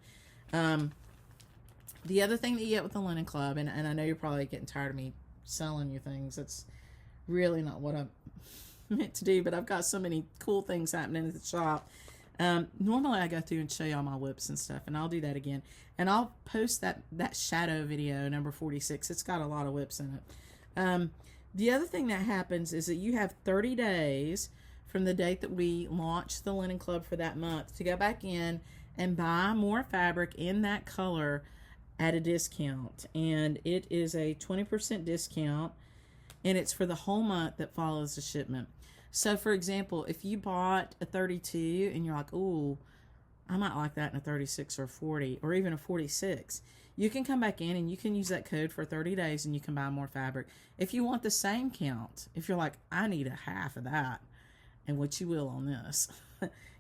The other thing that you get with the Linen Club, and I know you're probably getting tired of me selling you things. That's really not what I'm meant to do, but I've got so many cool things happening at the shop. Normally I go through and show you all my whips and stuff, and I'll do that again. And I'll post that shadow video, number 46. It's got a lot of whips in it. The other thing that happens is that you have 30 days from the date that we launch the Linen Club for that month to go back in and buy more fabric in that color at a discount. And it is a 20% discount, and it's for the whole month that follows the shipment. So, for example, if you bought a 32 and you're like, ooh, I might like that in a 36 or a 40 or even a 46, you can come back in and you can use that code for 30 days and you can buy more fabric. If you want the same count, if you're like, I need a half of that, and what you will on this,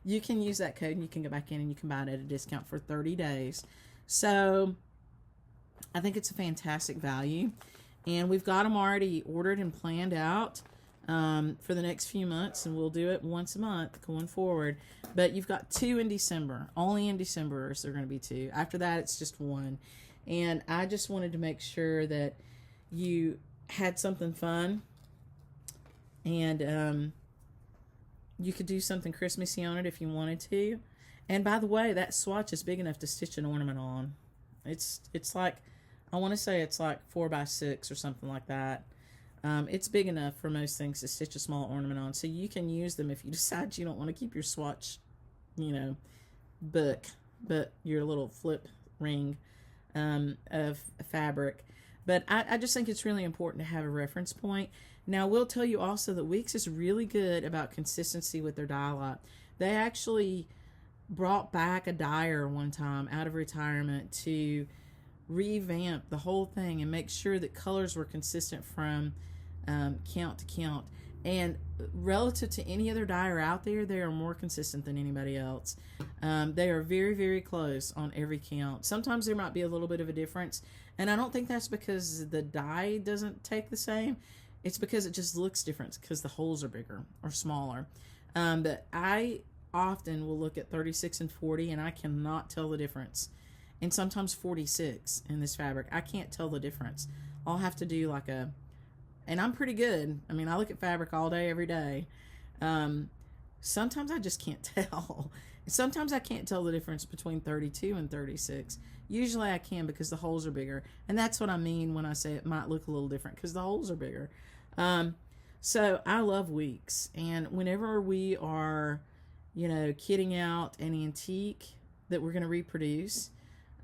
you can use that code and you can go back in and you can buy it at a discount for 30 days. So I think it's a fantastic value. And we've got them already ordered and planned out for the next few months, and we'll do it once a month going forward. But you've got 2 in December. Only in December is there going to be 2. After that, it's just 1. And I just wanted to make sure that you had something fun, and you could do something Christmassy on it if you wanted to. And by the way, that swatch is big enough to stitch an ornament on. It's like, I want to say it's like 4x6 or something like that. It's big enough for most things to stitch a small ornament on. So you can use them if you decide you don't want to keep your swatch, book, but your little flip ring of fabric. But I just think it's really important to have a reference point. Now, we'll tell you also that Weeks is really good about consistency with their dye lot. They actually brought back a dyer one time out of retirement to revamp the whole thing and make sure that colors were consistent from count to count. And relative to any other dyer out there, they are more consistent than anybody else. They are very, very close on every count. Sometimes there might be a little bit of a difference, and I don't think that's because the dye doesn't take the same. It's because it just looks different because the holes are bigger or smaller. But I often will look at 36 and 40, and I cannot tell the difference. And sometimes 46 in this fabric, I can't tell the difference. I'll have to do like and I'm pretty good. I mean, I look at fabric all day, every day. Sometimes I just can't tell. Sometimes I can't tell the difference between 32 and 36. Usually I can because the holes are bigger. And that's what I mean when I say it might look a little different, because the holes are bigger. So I love weeks, and whenever we are, kitting out an antique that we're going to reproduce,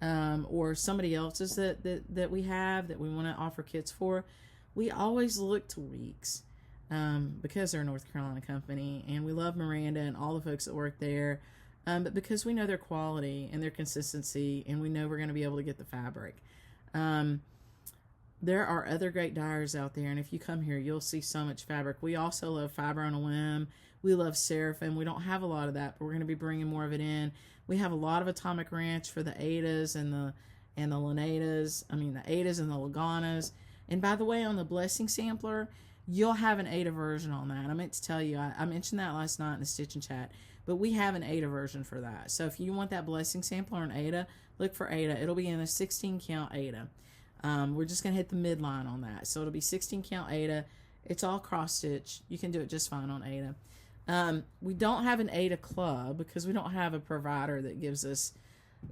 or somebody else's that we have that we want to offer kits for, we always look to weeks, because they're a North Carolina company, and we love Miranda and all the folks that work there, but because we know their quality and their consistency, and we know we're going to be able to get the fabric. There are other great dyers out there, and if you come here, you'll see so much fabric. We also love Fiber on a Whim. We love Seraphim. We don't have a lot of that, but we're going to be bringing more of it in. We have a lot of Atomic Ranch for the Adas and the Lenadas. I mean, the Adas and the Laganas. And by the way, on the Blessing Sampler, you'll have an Ada version on that. I meant to tell you, I mentioned that last night in the Stitch and Chat, but we have an Ada version for that. So if you want that Blessing Sampler on Ada, look for Ada. It'll be in a 16 count Ada. We're just going to hit the midline on that. So it'll be 16 count Ada. It's all cross stitch. You can do it just fine on Ada. We don't have an Ada club because we don't have a provider that gives us,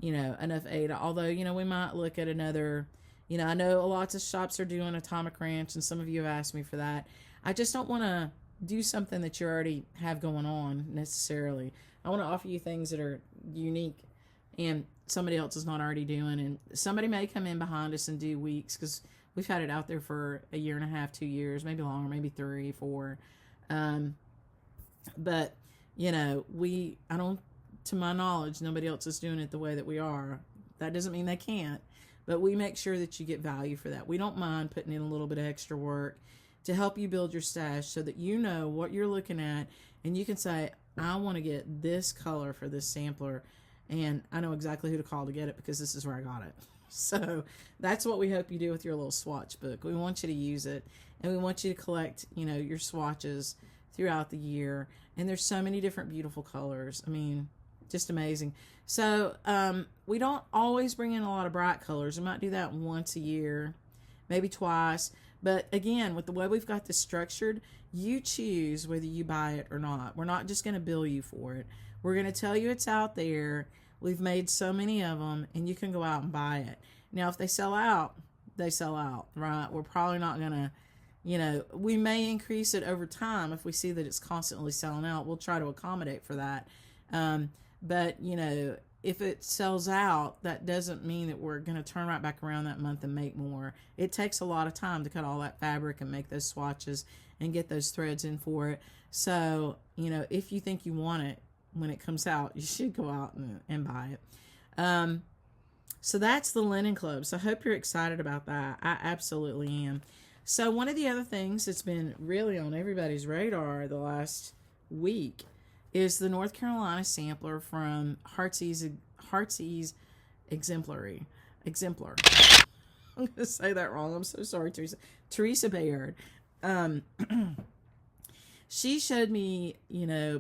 enough Ada. Although, we might look at another, I know lots of shops are doing Atomic Ranch, and some of you have asked me for that. I just don't want to do something that you already have going on necessarily. I want to offer you things that are unique and somebody else is not already doing, and somebody may come in behind us and do weeks, because we've had it out there for a year and a half, 2 years, maybe longer, maybe 3, 4. But I don't, to my knowledge, nobody else is doing it the way that we are. That doesn't mean they can't, but we make sure that you get value for that. We don't mind putting in a little bit of extra work to help you build your stash, so that you know what you're looking at, and you can say, I want to get this color for this sampler, and I know exactly who to call to get it, because this is where I got it. So that's what we hope you do with your little swatch book. We want you to use it, and we want you to collect, your swatches throughout the year. And there's so many different beautiful colors. I mean, just amazing. So we don't always bring in a lot of bright colors. We might do that once a year, maybe twice. But again, with the way we've got this structured, you choose whether you buy it or not. We're not just going to bill you for it. We're going to tell you it's out there. We've made so many of them, and you can go out and buy it. Now, if they sell out, they sell out, right? We're probably not going to, we may increase it over time if we see that it's constantly selling out. We'll try to accommodate for that. But, if it sells out, that doesn't mean that we're going to turn right back around that month and make more. It takes a lot of time to cut all that fabric and make those swatches and get those threads in for it. So, if you think you want it, when it comes out, you should go out and buy it. So that's the Linen Club. So I hope you're excited about that. I absolutely am. So one of the other things that's been really on everybody's radar the last week is the North Carolina sampler from Heartsease Exemplar. I'm going to say that wrong. I'm so sorry, Teresa Bayard. She showed me,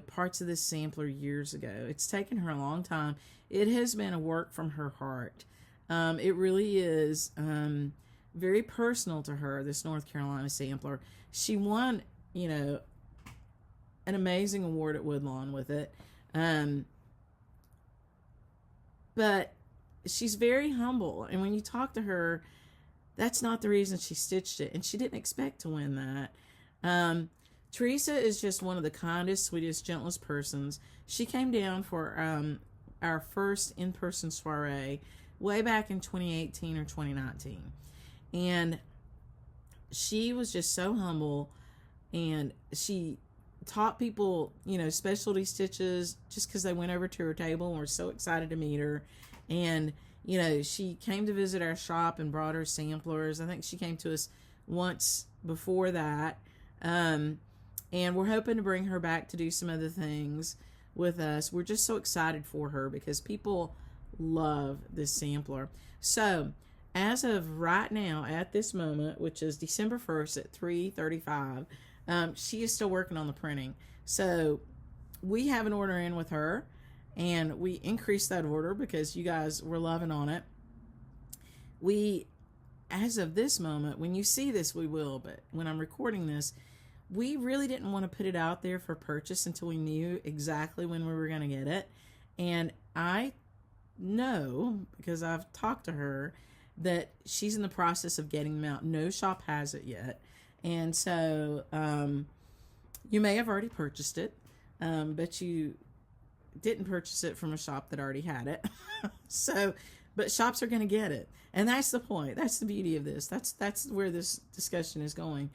parts of this sampler years ago. It's taken her a long time. It has been a work from her heart. It really is very personal to her, this North Carolina sampler. She won, an amazing award at Woodlawn with it. But she's very humble. And when you talk to her, that's not the reason she stitched it. And she didn't expect to win that. Teresa is just one of the kindest, sweetest, gentlest persons. She came down for our first in-person soiree way back in 2018 or 2019. And she was just so humble, and she taught people, specialty stitches just because they went over to her table and were so excited to meet her. And, she came to visit our shop and brought her samplers. I think she came to us once before that. And we're hoping to bring her back to do some other things with us. We're just so excited for her because people love this sampler. So, as of right now, at this moment, which is December 1st at 3:35, she is still working on the printing. So, we have an order in with her, and we increased that order because you guys were loving on it. We, as of this moment, when you see this, we will, but when I'm recording this, we really didn't want to put it out there for purchase until we knew exactly when we were going to get it. And I know, because I've talked to her, that she's in the process of getting them out. No shop has it yet. And so You may have already purchased it, but you didn't purchase it from a shop that already had it. So, but shops are going to get it. And that's the point. That's the beauty of this. That's where this discussion is going.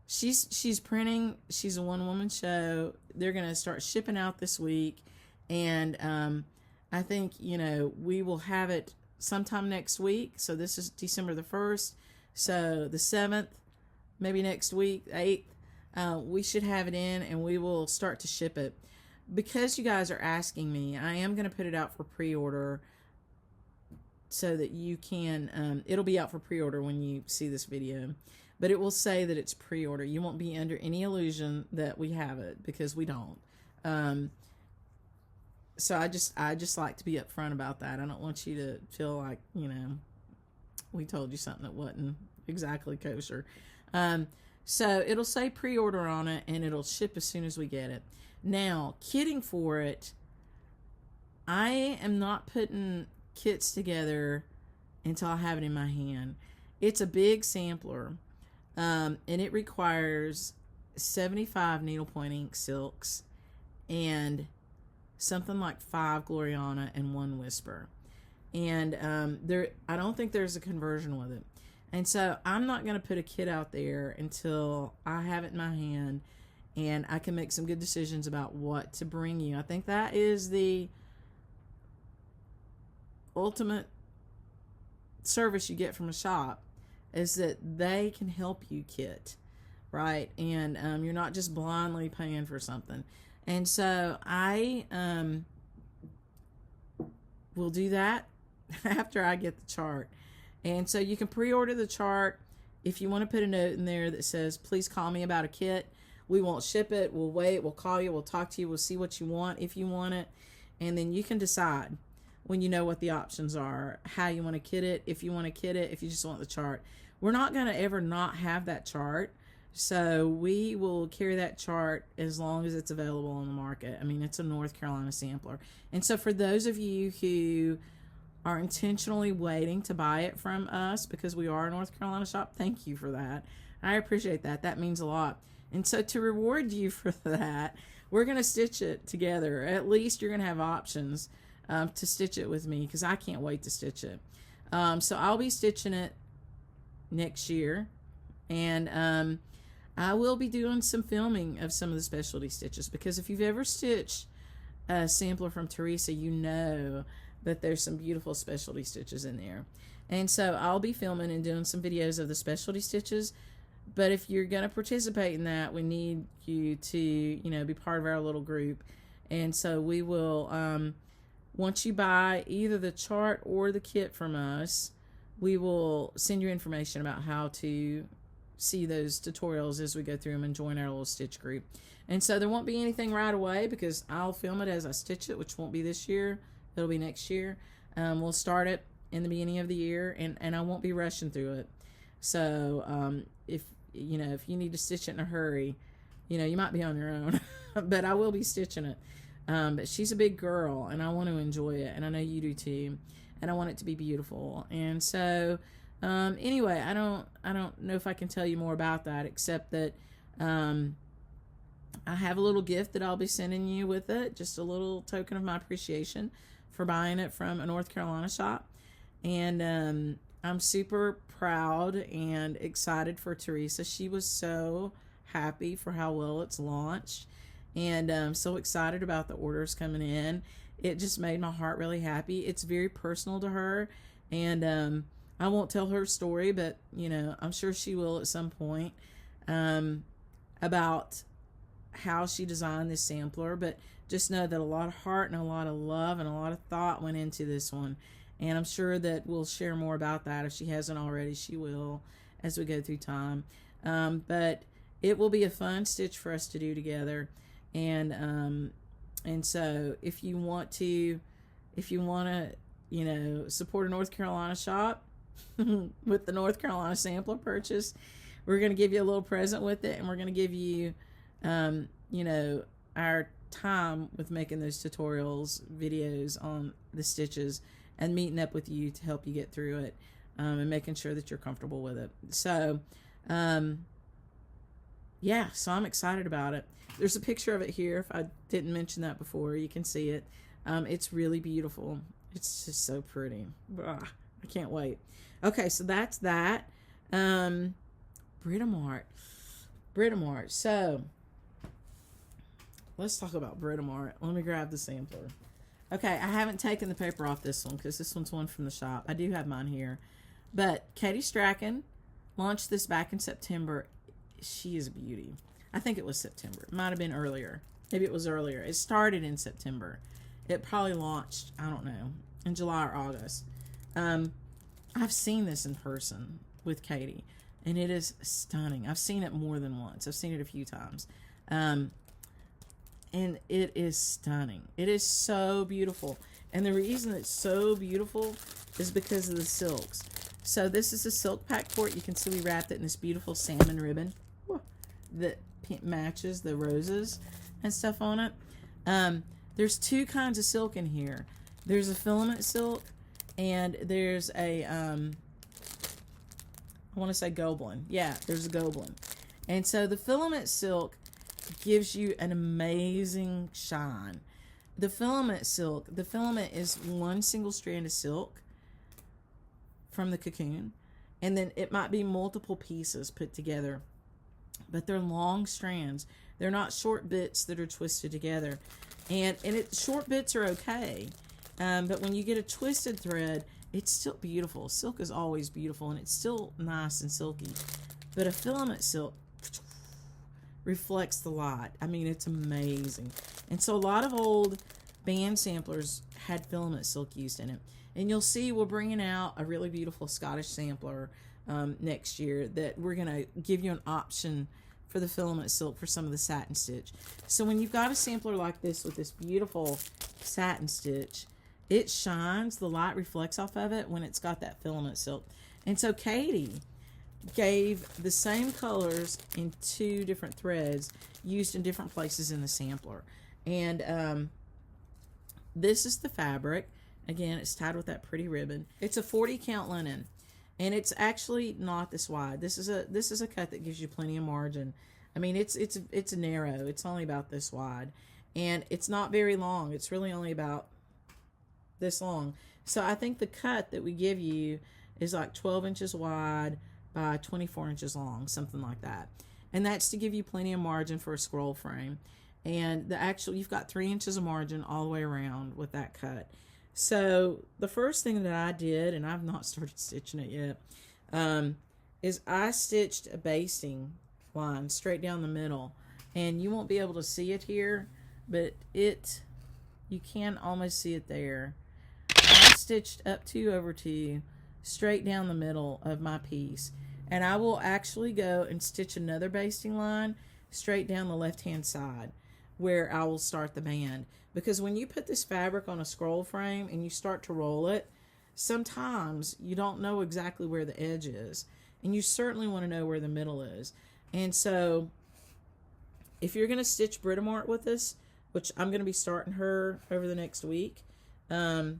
She's printing. She's a one-woman show. They're going to start shipping out this week. And I think, we will have it sometime next week. So this is December the 1st. So the 7th, maybe next week, 8th, we should have it in and we will start to ship it. Because you guys are asking me, I am going to put it out for pre-order so that you can, it'll be out for pre-order when you see this video, but it will say that it's pre-order. You won't be under any illusion that we have it, because we don't. So I just like to be upfront about that. I don't want you to feel like, we told you something that wasn't exactly kosher. So it'll say pre-order on it and it'll ship as soon as we get it. Now, kitting for it, I am not putting kits together until I have it in my hand. It's a big sampler, and it requires 75 needlepoint ink silks and something like 5 Gloriana and 1 Whisper. And I don't think there's a conversion with it. And so I'm not going to put a kit out there until I have it in my hand and I can make some good decisions about what to bring you. I think that is the ultimate service you get from a shop, is that they can help you kit, right? And you're not just blindly paying for something. And so I will do that after I get the chart. And so you can pre-order the chart. If you want to put a note in there that says, please call me about a kit, we won't ship it. We'll wait. We'll call you. We'll talk to you. We'll see what you want, if you want it. And then you can decide, when you know what the options are, how you want to kit it, if you want to kit it, if you just want the chart. We're not going to ever not have that chart. So we will carry that chart as long as it's available on the market. I mean, it's a North Carolina sampler. And so for those of you who are intentionally waiting to buy it from us, because we are a North Carolina shop, thank you for that. I appreciate that. That means a lot. And so to reward you for that, we're going to stitch it together. At least you're going to have options to stitch it with me, because I can't wait to stitch it. So I'll be stitching it next year. And I will be doing some filming of some of the specialty stitches, because if you've ever stitched a sampler from Teresa, you know that there's some beautiful specialty stitches in there. And so I'll be filming and doing some videos of the specialty stitches. But if you're going to participate in that, we need you to, be part of our little group. And so we will, once you buy either the chart or the kit from us, we will send you information about how to see those tutorials as we go through them and join our little stitch group. And so there won't be anything right away, because I'll film it as I stitch it, which won't be this year. It'll be next year. We'll start it in the beginning of the year, and I won't be rushing through it. So if you need to stitch it in a hurry, you might be on your own, but I will be stitching it. But she's a big girl, and I want to enjoy it, and I know you do too, and I want it to be beautiful. And so anyway, I don't know if I can tell you more about that, except that I have a little gift that I'll be sending you with it, just a little token of my appreciation for buying it from a North Carolina shop. And I'm super proud and excited for Teresa. She was so happy for how well it's launched, and I'm so excited about the orders coming in. It just made my heart really happy. It's very personal to her, and I won't tell her story, but I'm sure she will at some point, about how she designed this sampler. But just know that a lot of heart and a lot of love and a lot of thought went into this one. And I'm sure that we'll share more about that. If she hasn't already, she will as we go through time. But it will be a fun stitch for us to do together. And so if you want to, support a North Carolina shop with the North Carolina sampler purchase, we're going to give you a little present with it. And we're going to give you, our time with making those tutorials, videos on the stitches, and meeting up with you to help you get through it, and making sure that you're comfortable with it. So yeah, so I'm excited about it. There's a picture of it here. If I didn't mention that before, you can see it. It's really beautiful. It's just so pretty. Ugh, I can't wait. Okay, so that's that. Bridamart. So let's talk about Bridamart. Let me grab the sampler. Okay, I haven't taken the paper off this one because this one's one from the shop. I do have mine here. But Katie Strachan launched this back in September. She is a beauty. I think it was September. It might have been earlier. Maybe it was earlier. It started in September. It probably launched, I don't know, in July or August. I've seen this in person with Katie, and it is stunning. I've seen it more than once. I've seen it a few times. And it is stunning. It is so beautiful. And the reason it's so beautiful is because of the silks. So this is a silk pack port. You can see we wrapped it in this beautiful salmon ribbon that matches the roses and stuff on it. There's two kinds of silk in here. There's a filament silk and there's a, I want to say Goblin. Yeah, there's a Goblin. And so the filament silk gives you an amazing shine. The filament is one single strand of silk from the cocoon, and then it might be multiple pieces put together, but they're long strands. They're not short bits that are twisted together, and short bits are okay, but when you get a twisted thread, it's still beautiful. Silk is always beautiful, and it's still nice and silky, but a filament silk reflects the light. I mean, it's amazing. And so a lot of old band samplers had filament silk used in it. And you'll see we're bringing out a really beautiful Scottish sampler next year that we're going to give you an option for the filament silk for some of the satin stitch. So when you've got a sampler like this with this beautiful satin stitch, it shines, the light reflects off of it when it's got that filament silk. And so Katie gave the same colors in two different threads used in different places in the sampler. And this is the fabric. Again, it's tied with that pretty ribbon. It's a 40 count linen, and it's actually not this wide. This is a cut that gives you plenty of margin. I mean, it's narrow. It's only about this wide, and it's not very long. It's really only about this long. So I think the cut that we give you is like 12 inches wide by 24 inches long, something like that. And that's to give you plenty of margin for a scroll frame. And you've got 3 inches of margin all the way around with that cut. So the first thing that I did, and I've not started stitching it yet, is I stitched a basting line straight down the middle. And you won't be able to see it here, but you can almost see it there. I stitched up 2 over 2 straight down the middle of my piece. And I will actually go and stitch another basting line straight down the left-hand side where I will start the band. Because when you put this fabric on a scroll frame and you start to roll it, sometimes you don't know exactly where the edge is. And you certainly want to know where the middle is. And so if you're going to stitch Bridamart with us, which I'm going to be starting her over the next week, think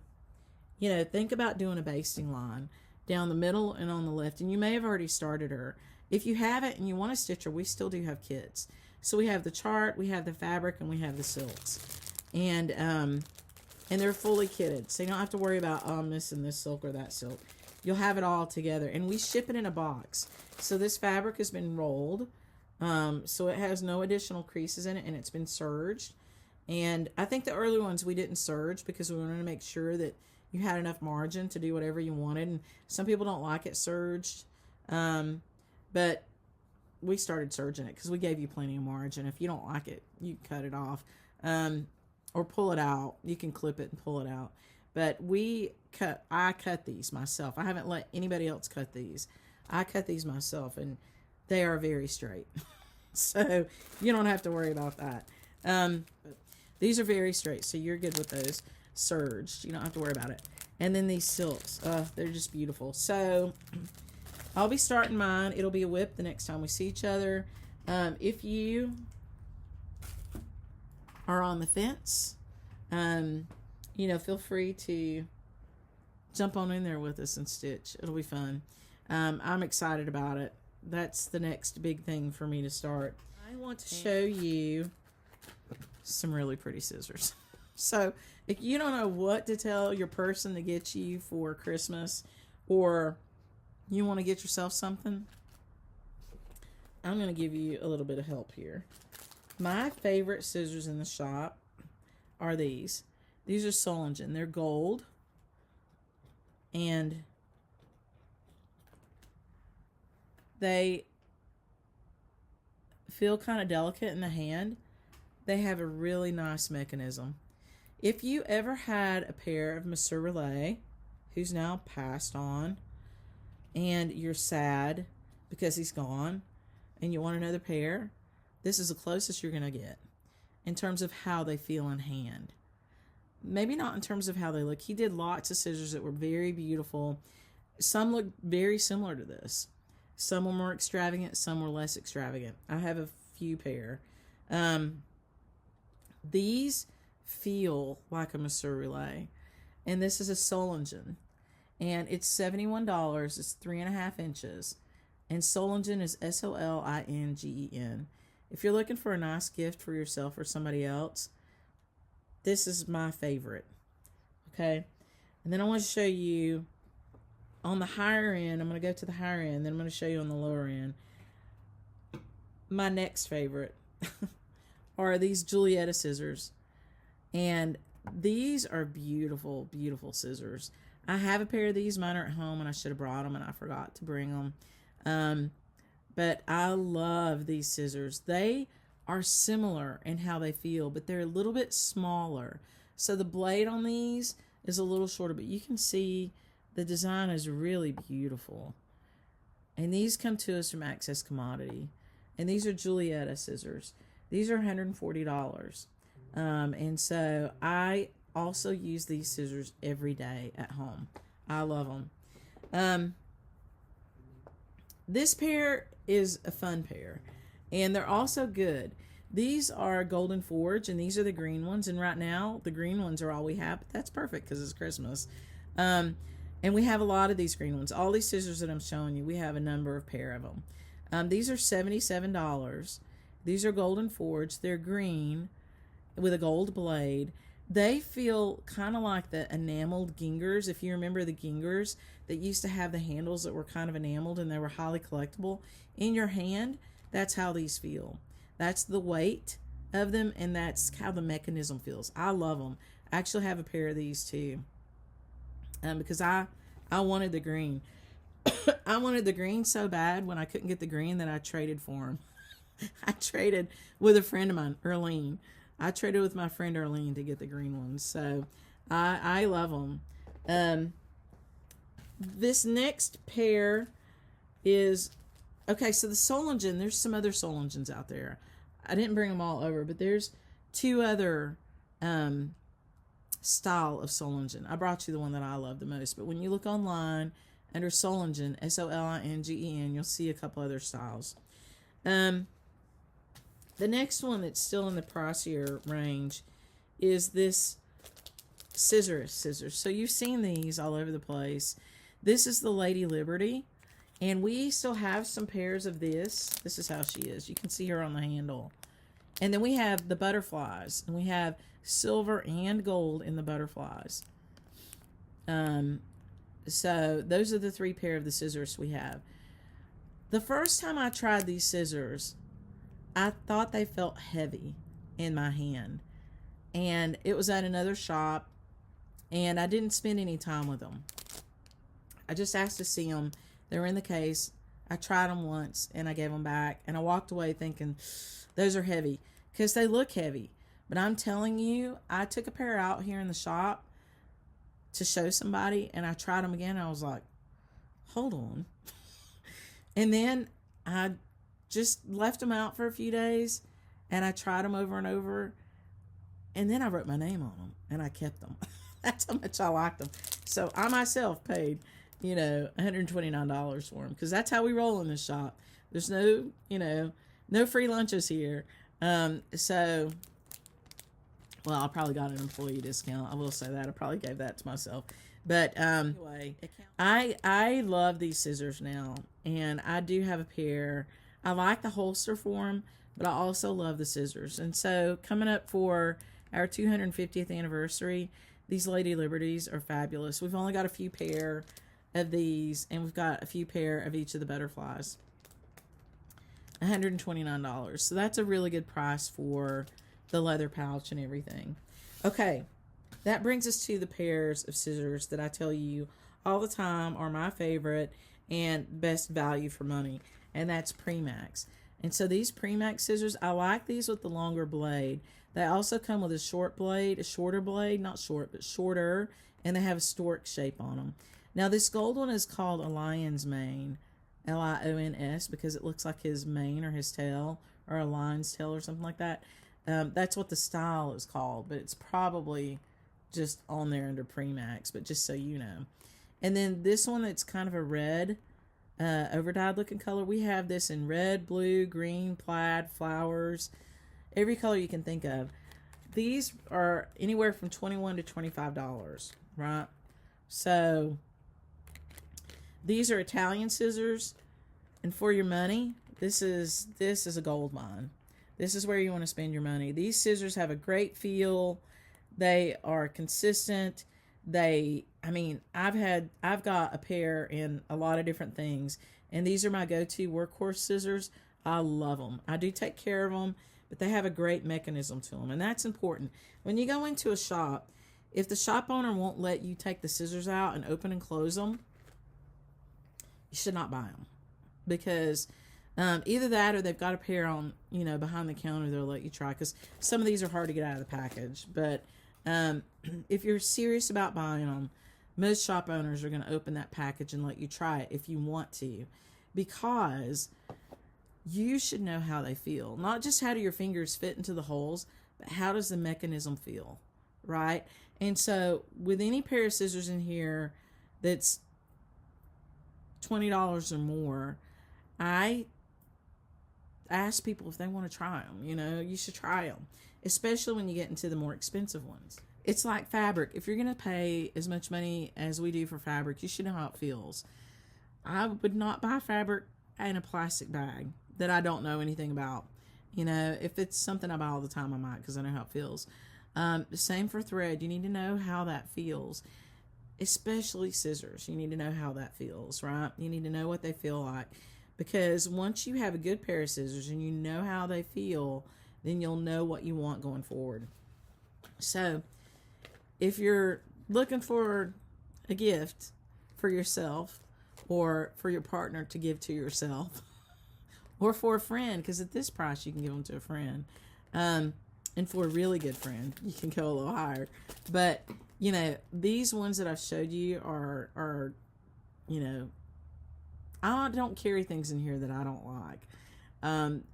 about doing a basting line down the middle and on the left. And you may have already started her. If you haven't and you want to stitch her, we still do have kits. So we have the chart, we have the fabric, and we have the silks. And they're fully kitted. So you don't have to worry about, I'm missing this silk or that silk. You'll have it all together. And we ship it in a box. So this fabric has been rolled. So it has no additional creases in it, and it's been serged. And I think the early ones we didn't serge because we wanted to make sure that you had enough margin to do whatever you wanted. And some people don't like it serged. But we started serging it because we gave you plenty of margin. If you don't like it, you can cut it off. Or pull it out. You can clip it and pull it out. But I cut these myself. I haven't let anybody else cut these. I cut these myself, and they are very straight. So you don't have to worry about that. But these are very straight, so you're good with those serged. You don't have to worry about it. And then these silks, they're just beautiful. So I'll be starting mine. It'll be a whip the next time we see each other. If you are on the fence, feel free to jump on in there with us and stitch. It'll be fun. I'm excited about it. that's the next big thing for me to start. I want to show you some really pretty scissors. So if you don't know what to tell your person to get you for Christmas, or you want to get yourself something, I'm going to give you a little bit of help here. My favorite scissors in the shop are these. These are Solingen. They're gold. And they feel kind of delicate in the hand. They have a really nice mechanism. If you ever had a pair of Monsieur Relais, who's now passed on, and you're sad because he's gone, and you want another pair, this is the closest you're going to get in terms of how they feel in hand. Maybe not in terms of how they look. He did lots of scissors that were very beautiful. Some look very similar to this. Some were more extravagant, some were less extravagant. I have a few pair. These feel like a Monsieur Relais. And this is a Solingen. And it's $71. It's 3.5 inches. And Solingen is Solingen. If you're looking for a nice gift for yourself or somebody else, this is my favorite. Okay? And then I want to show you on the higher end. I'm going to go to the higher end. Then I'm going to show you on the lower end. My next favorite are these Julietta scissors. And these are beautiful, beautiful scissors. I have a pair of these. Mine are at home, and I should have brought them, and I forgot to bring them. But I love these scissors. They are similar in how they feel, but they're a little bit smaller. So the blade on these is a little shorter, but you can see the design is really beautiful. And these come to us from Access Commodity. And these are Julietta scissors. These are $140. And so I also use these scissors every day at home. I love them. This pair is a fun pair, and they're also good. These are Golden Forge, and these are the green ones. And right now, the green ones are all we have. But that's perfect because it's Christmas. And we have a lot of these green ones. All these scissors that I'm showing you, we have a number of pair of them. These are $77. These are Golden Forge. They're green with a gold blade. They feel kind of like the enameled Gingers. If you remember the Gingers that used to have the handles that were kind of enameled and they were highly collectible. In your hand, that's how these feel. That's the weight of them, and that's how the mechanism feels. I love them. I actually have a pair of these too, because I wanted the green. I wanted the green so bad when I couldn't get the green that I traded for them. I traded with a friend of mine, Erlene. I traded with my friend Arlene to get the green ones. So I love them. This next pair is, okay, so the Solingen, there's some other Solingens out there. I didn't bring them all over, but there's two other style of Solingen. I brought you the one that I love the most. But when you look online under Solingen, Solingen, you'll see a couple other styles. The next one that's still in the pricier range is this scissors. So you've seen these all over the place. This is the Lady Liberty, and we still have some pairs of this. This is how she is. You can see her on the handle. And then we have the butterflies, and we have silver and gold in the butterflies. So those are the three pair of the scissors we have. The first time I tried these scissors, I thought they felt heavy in my hand, and it was at another shop, and I didn't spend any time with them. I just asked to see them. They were in the case. I tried them once, and I gave them back, and I walked away thinking, those are heavy, because they look heavy. But I'm telling you, I took a pair out here in the shop to show somebody, and I tried them again. I was like, hold on. And then I just left them out for a few days, and I tried them over and over, and then I wrote my name on them, and I kept them. That's how much I liked them. So I myself paid, $129 for them, because that's how we roll in this shop. There's no, no free lunches here. So, well, I probably got an employee discount. I will say that. I probably gave that to myself. But anyway, I love these scissors now, and I do have a pair. I like the holster for them, but I also love the scissors. And so coming up for our 250th anniversary, these Lady Liberties are fabulous. We've only got a few pair of these, and we've got a few pair of each of the butterflies. $129. So that's a really good price for the leather pouch and everything. Okay, that brings us to the pairs of scissors that I tell you all the time are my favorite and best value for money, and that's Premax. And so these Premax scissors, I like these with the longer blade. They also come with a short blade, a shorter blade, not short, but shorter, and they have a stork shape on them. Now this gold one is called a lion's mane, Lions, because it looks like his mane or his tail, or a lion's tail or something like that. That's what the style is called, but it's probably just on there under Premax, but just so you know. And then this one, it's kind of a red, overdyed looking color. We have this in red, blue, green, plaid, flowers, every color you can think of. These are anywhere from $21 to $25, right? So these are Italian scissors, and for your money, this is a gold mine. This is where you want to spend your money. These scissors have a great feel. They are consistent. I've got a pair in a lot of different things, and these are my go-to workhorse scissors. I love them. I do take care of them, but they have a great mechanism to them, and that's important. When you go into a shop, if the shop owner won't let you take the scissors out and open and close them, you should not buy them, because either that or they've got a pair on, behind the counter they'll let you try, because some of these are hard to get out of the package. But if you're serious about buying them, most shop owners are going to open that package and let you try it if you want to, because you should know how they feel. Not just how do your fingers fit into the holes, but how does the mechanism feel, right? And so with any pair of scissors in here that's $20 or more, I ask people if they want to try them. You should try them, especially when you get into the more expensive ones. It's like fabric. If you're going to pay as much money as we do for fabric, you should know how it feels. I would not buy fabric in a plastic bag that I don't know anything about. If it's something I buy all the time, I might, because I know how it feels. Same for thread. You need to know how that feels. Especially scissors. You need to know how that feels, right? You need to know what they feel like. Because once you have a good pair of scissors and you know how they feel, then you'll know what you want going forward. So, if you're looking for a gift for yourself, or for your partner to give to yourself, or for a friend, because at this price you can give them to a friend, and for a really good friend, you can go a little higher. But these ones that I've showed you are I don't carry things in here that I don't like.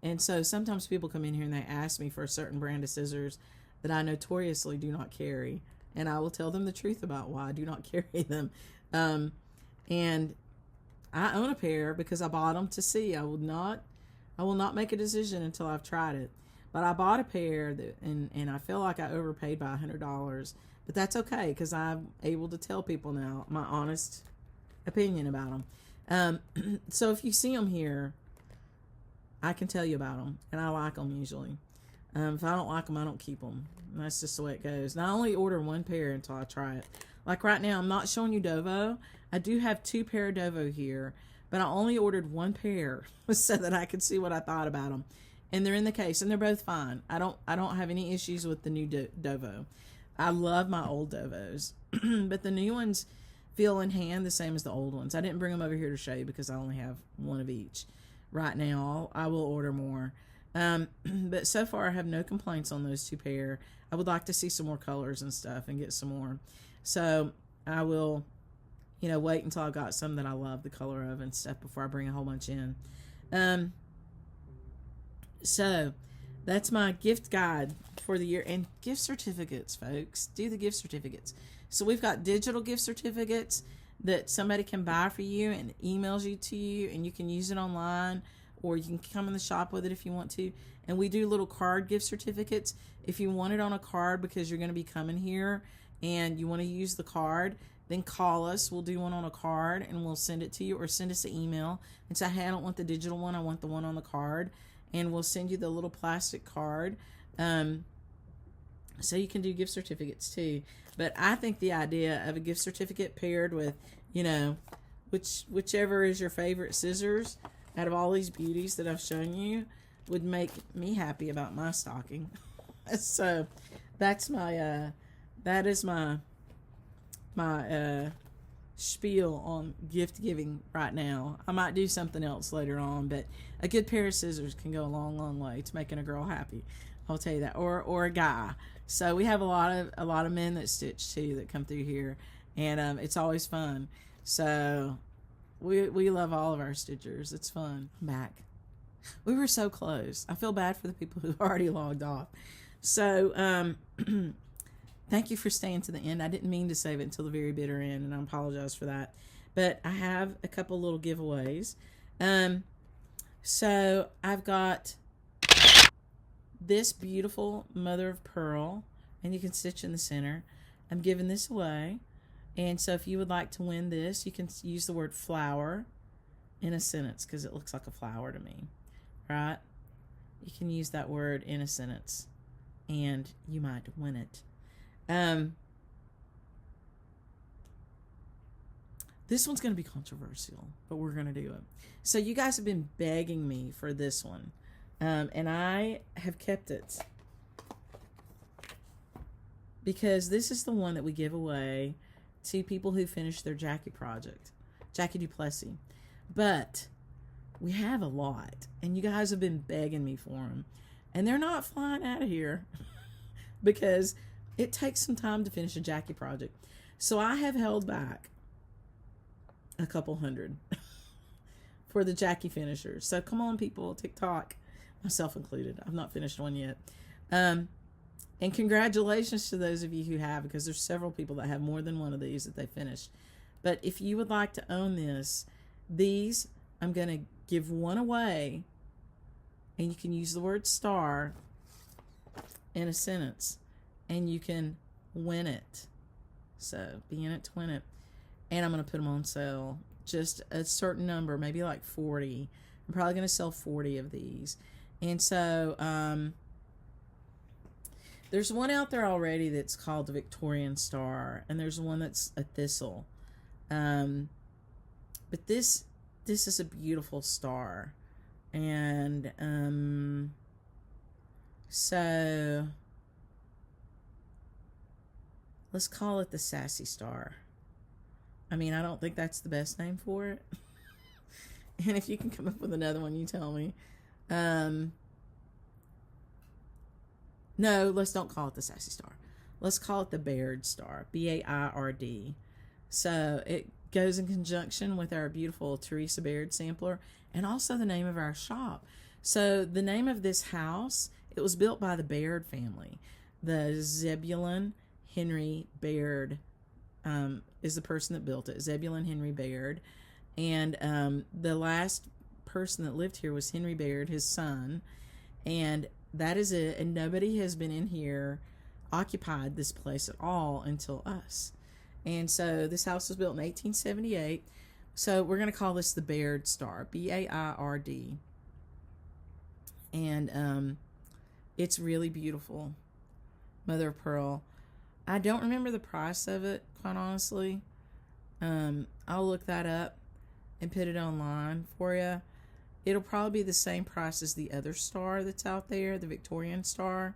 And so sometimes people come in here and they ask me for a certain brand of scissors that I notoriously do not carry. And I will tell them the truth about why I do not carry them. And I own a pair because I bought them to see. I will not make a decision until I've tried it. But I bought a pair and I feel like I overpaid by $100. But that's okay, because I'm able to tell people now my honest opinion about them. So if you see them here, I can tell you about them, and I like them usually. If I don't like them, I don't keep them. And that's just the way it goes. And I only order one pair until I try it. Like right now, I'm not showing you Dovo. I do have 2 pair of Dovo here, but I only ordered 1 pair so that I could see what I thought about them. And they're in the case, and they're both fine. I don't have any issues with the new Dovo. I love my old Dovos, but the new ones feel in hand the same as the old ones. I didn't bring them over here to show you because I only have 1 of each. Right now, I will order more. But so far, I have no complaints on those 2 pair. I would like to see some more colors and stuff and get some more. So I will, wait until I've got some that I love the color of and stuff before I bring a whole bunch in. So that's my gift guide for the year. And gift certificates, folks. Do the gift certificates. So we've got digital gift certificates that somebody can buy for you and emails you to you, and you can use it online, or you can come in the shop with it if you want to. And we do little card gift certificates. If you want it on a card because you're going to be coming here and you want to use the card, then call us. We'll do one on a card and we'll send it to you, or send us an email and say, hey, I don't want the digital one, I want the one on the card. And we'll send you the little plastic card. So you can do gift certificates too. But I think the idea of a gift certificate paired with, you know, whichever is your favorite scissors out of all these beauties that I've shown you would make me happy about my stocking. So that's my that is my spiel on gift giving right now. I might do something else later on, but a good pair of scissors can go a long way to making a girl happy. I'll tell you that, or a guy. So we have a lot of men that stitch too that come through here, and it's always fun. So we love all of our stitchers. It's fun. I'm back. We were so close. I feel bad for the people who already logged off. So thank you for staying to the end. I didn't mean to save it until the very bitter end, and I apologize for that. But I have a couple little giveaways. So I've got this beautiful mother of pearl, and you can stitch in the center. I'm giving this away. And so if you would like to win this, you can use the word flower in a sentence, because it looks like a flower to me, right? You can use that word in a sentence and you might win it. This one's going to be controversial, but we're going to do it. So you guys have been begging me for this one, and I have kept it because this is the one that we give away to people who finish their Jackie project, Jackie Duplessis. But we have a lot, and you guys have been begging me for them, and they're not flying out of here because it takes some time to finish a Jackie project. So I have held back a couple hundred for the Jackie finishers. So come on, people, TikTok, myself included. I've not finished one yet. And congratulations to those of you who have, because there's several people that have more than one of these that they finished. But if you would like to own these, I'm going to give one away, and you can use the word star in a sentence, and you can win it. So be in it to win it. And I'm going to put them on sale. Just a certain number, maybe like 40. I'm probably going to sell 40 of these. And so there's one out there already that's called the Victorian Star, and there's one that's a thistle. But this is a beautiful star. And so let's call it the Sassy Star. I mean, I don't think that's the best name for it. And if you can come up with another one, you tell me. No, let's don't call it the Sassy Star. Let's call it the Baird Star. B-A-I-R-D. So it goes in conjunction with our beautiful Teresa Baird sampler, and also the name of our shop. So the name of this house, it was built by the Baird family. The Zebulon Henry Baird is the person that built it. Zebulon Henry Baird. And the last person that lived here was Henry Baird, his son. And that is it. And nobody has been in here, occupied this place at all until us. And so this house was built in 1878. So we're going to call this the Baird Star, B-A-I-R-D. And it's really beautiful. Mother of pearl. I don't remember the price of it, quite honestly. I'll look that up and put it online for you. It'll probably be the same price as the other star that's out there, the Victorian Star.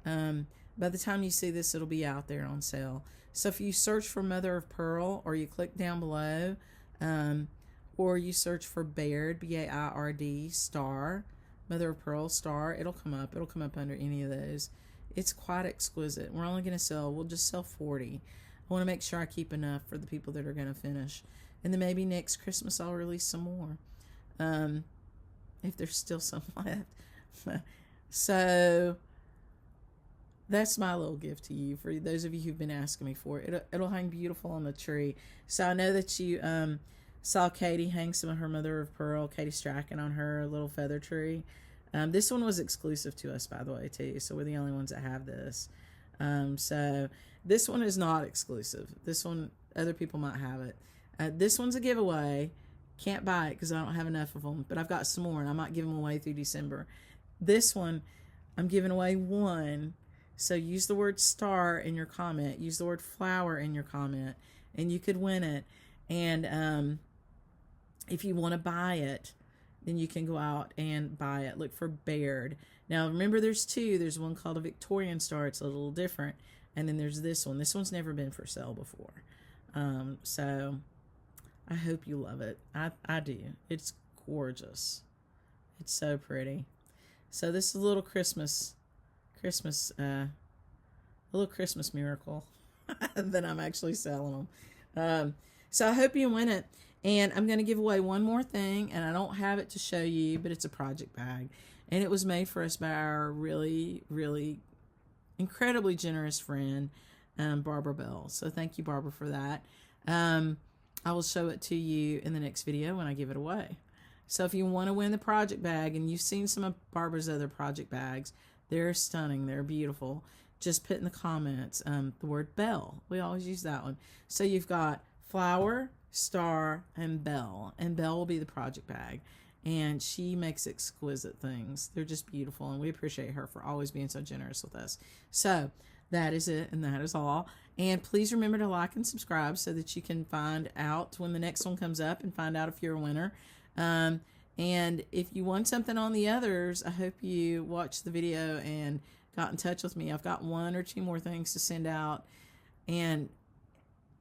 By the time you see this, it'll be out there on sale. So if you search for Mother of Pearl, or you click down below, or you search for Baird, B-A-I-R-D, Star, Mother of Pearl, Star, it'll come up. It'll come up under any of those. It's quite exquisite. We'll just sell 40. I want to make sure I keep enough for the people that are going to finish. And then maybe next Christmas I'll release some more. If there's still some left. So that's my little gift to you, for those of you who've been asking me for it. It'll hang beautiful on the tree. So I know that you saw Katie hang some of her Mother of Pearl, Katie Strachan, on her little feather tree. This one was exclusive to us, by the way, too. So we're the only ones that have this. So this one is not exclusive. This one other people might have it. This one's a giveaway. Can't buy it because I don't have enough of them, but I've got some more, and I might give them away through December. This one, I'm giving away one. So use the word star in your comment. Use the word flower in your comment, and you could win it. And if you want to buy it, then you can go out and buy it. Look for Baird. Now, remember, there's two. There's one called a Victorian star. It's a little different. And then there's this one. This one's never been for sale before. So I hope you love it. I do. It's gorgeous. It's so pretty. So this is a little Christmas miracle that I'm actually selling them. So I hope you win it. And I'm going to give away one more thing, and I don't have it to show you, but it's a project bag. And it was made for us by our really, really incredibly generous friend, Barbara Bell. So thank you, Barbara, for that. I will show it to you in the next video when I give it away. So if you want to win the project bag, and you've seen some of Barbara's other project bags, they're stunning. They're beautiful. Just put in the comments the word Bell. We always use that one. So you've got flower, star, and Bell. And Bell will be the project bag. And she makes exquisite things. They're just beautiful. And we appreciate her for always being so generous with us. So that is it. And that is all. And please remember to like and subscribe so that you can find out when the next one comes up and find out if you're a winner. And if you want something on the others, I hope you watched the video and got in touch with me. I've got 1 or 2 more things to send out, and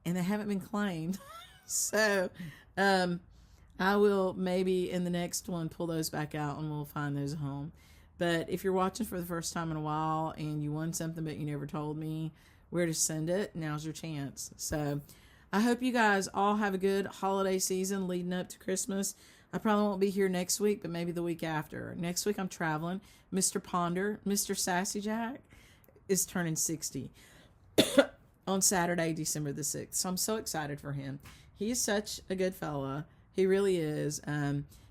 they haven't been claimed. So I will maybe in the next one pull those back out and we'll find those at home. But if you're watching for the first time in a while and you won something but you never told me where to send it, now's your chance. So I hope you guys all have a good holiday season leading up to Christmas. I probably won't be here next week, but maybe the week after. Next week I'm traveling. Mr. Ponder, Mr. Sassy Jack, is turning 60 on Saturday, December the 6th. So I'm so excited for him. He is such a good fella. He really is.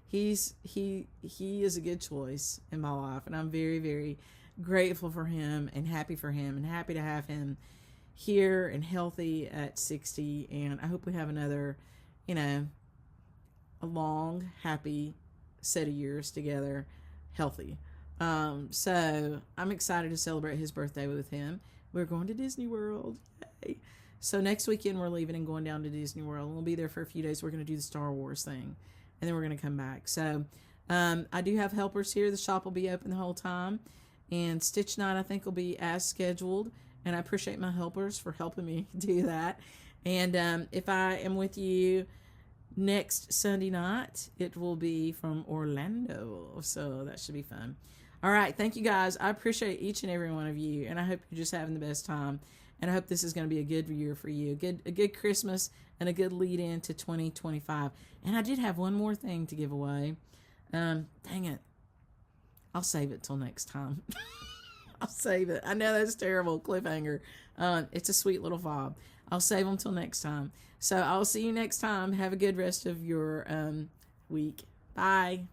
He is a good choice in my life, and I'm very, very grateful for him and happy for him and happy to have him here and healthy at 60. And I hope we have another, a long, happy set of years together, healthy. So I'm excited to celebrate his birthday with him. We're going to Disney World. Yay. So next weekend we're leaving and going down to Disney World. We'll be there for a few days. We're going to do the Star Wars thing, and then we're going to come back. So I do have helpers here. The shop will be open the whole time, and Stitch Night I think will be as scheduled, and I appreciate my helpers for helping me do that. And if I am with you next Sunday night, it will be from Orlando, so that should be fun. All right, thank you guys. I appreciate each and every one of you, and I hope you're just having the best time. And I hope this is going to be a good year for you, a good Christmas and a good lead into 2025. And I did have one more thing to give away. Dang it. I'll save it till next time. I'll save it. I know that's terrible. Cliffhanger. It's a sweet little fob. I'll save them till next time. So I'll see you next time. Have a good rest of your week. Bye.